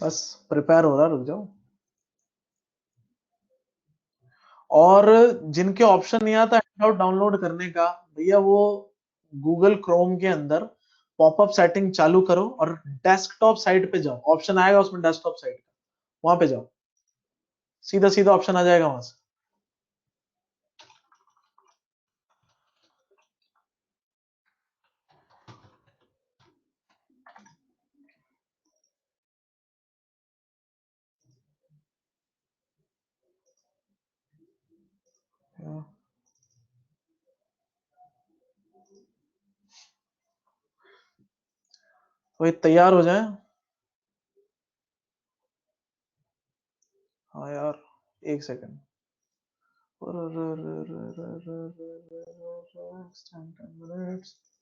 बस प्रिपेयर हो रहा, रुक जाओ। और जिनके ऑप्शन नहीं आता हैंडआउट डाउनलोड करने का, भैया वो गूगल क्रोम के अंदर पॉपअप सेटिंग चालू करो और डेस्कटॉप साइट पे जाओ, ऑप्शन आएगा उसमें डेस्कटॉप साइट का, वहां पे जाओ, सीधा सीधा ऑप्शन आ जाएगा वहां से। वही तैयार हो जाए। हाँ यार, एक सेकंड। Stand 10 minutes.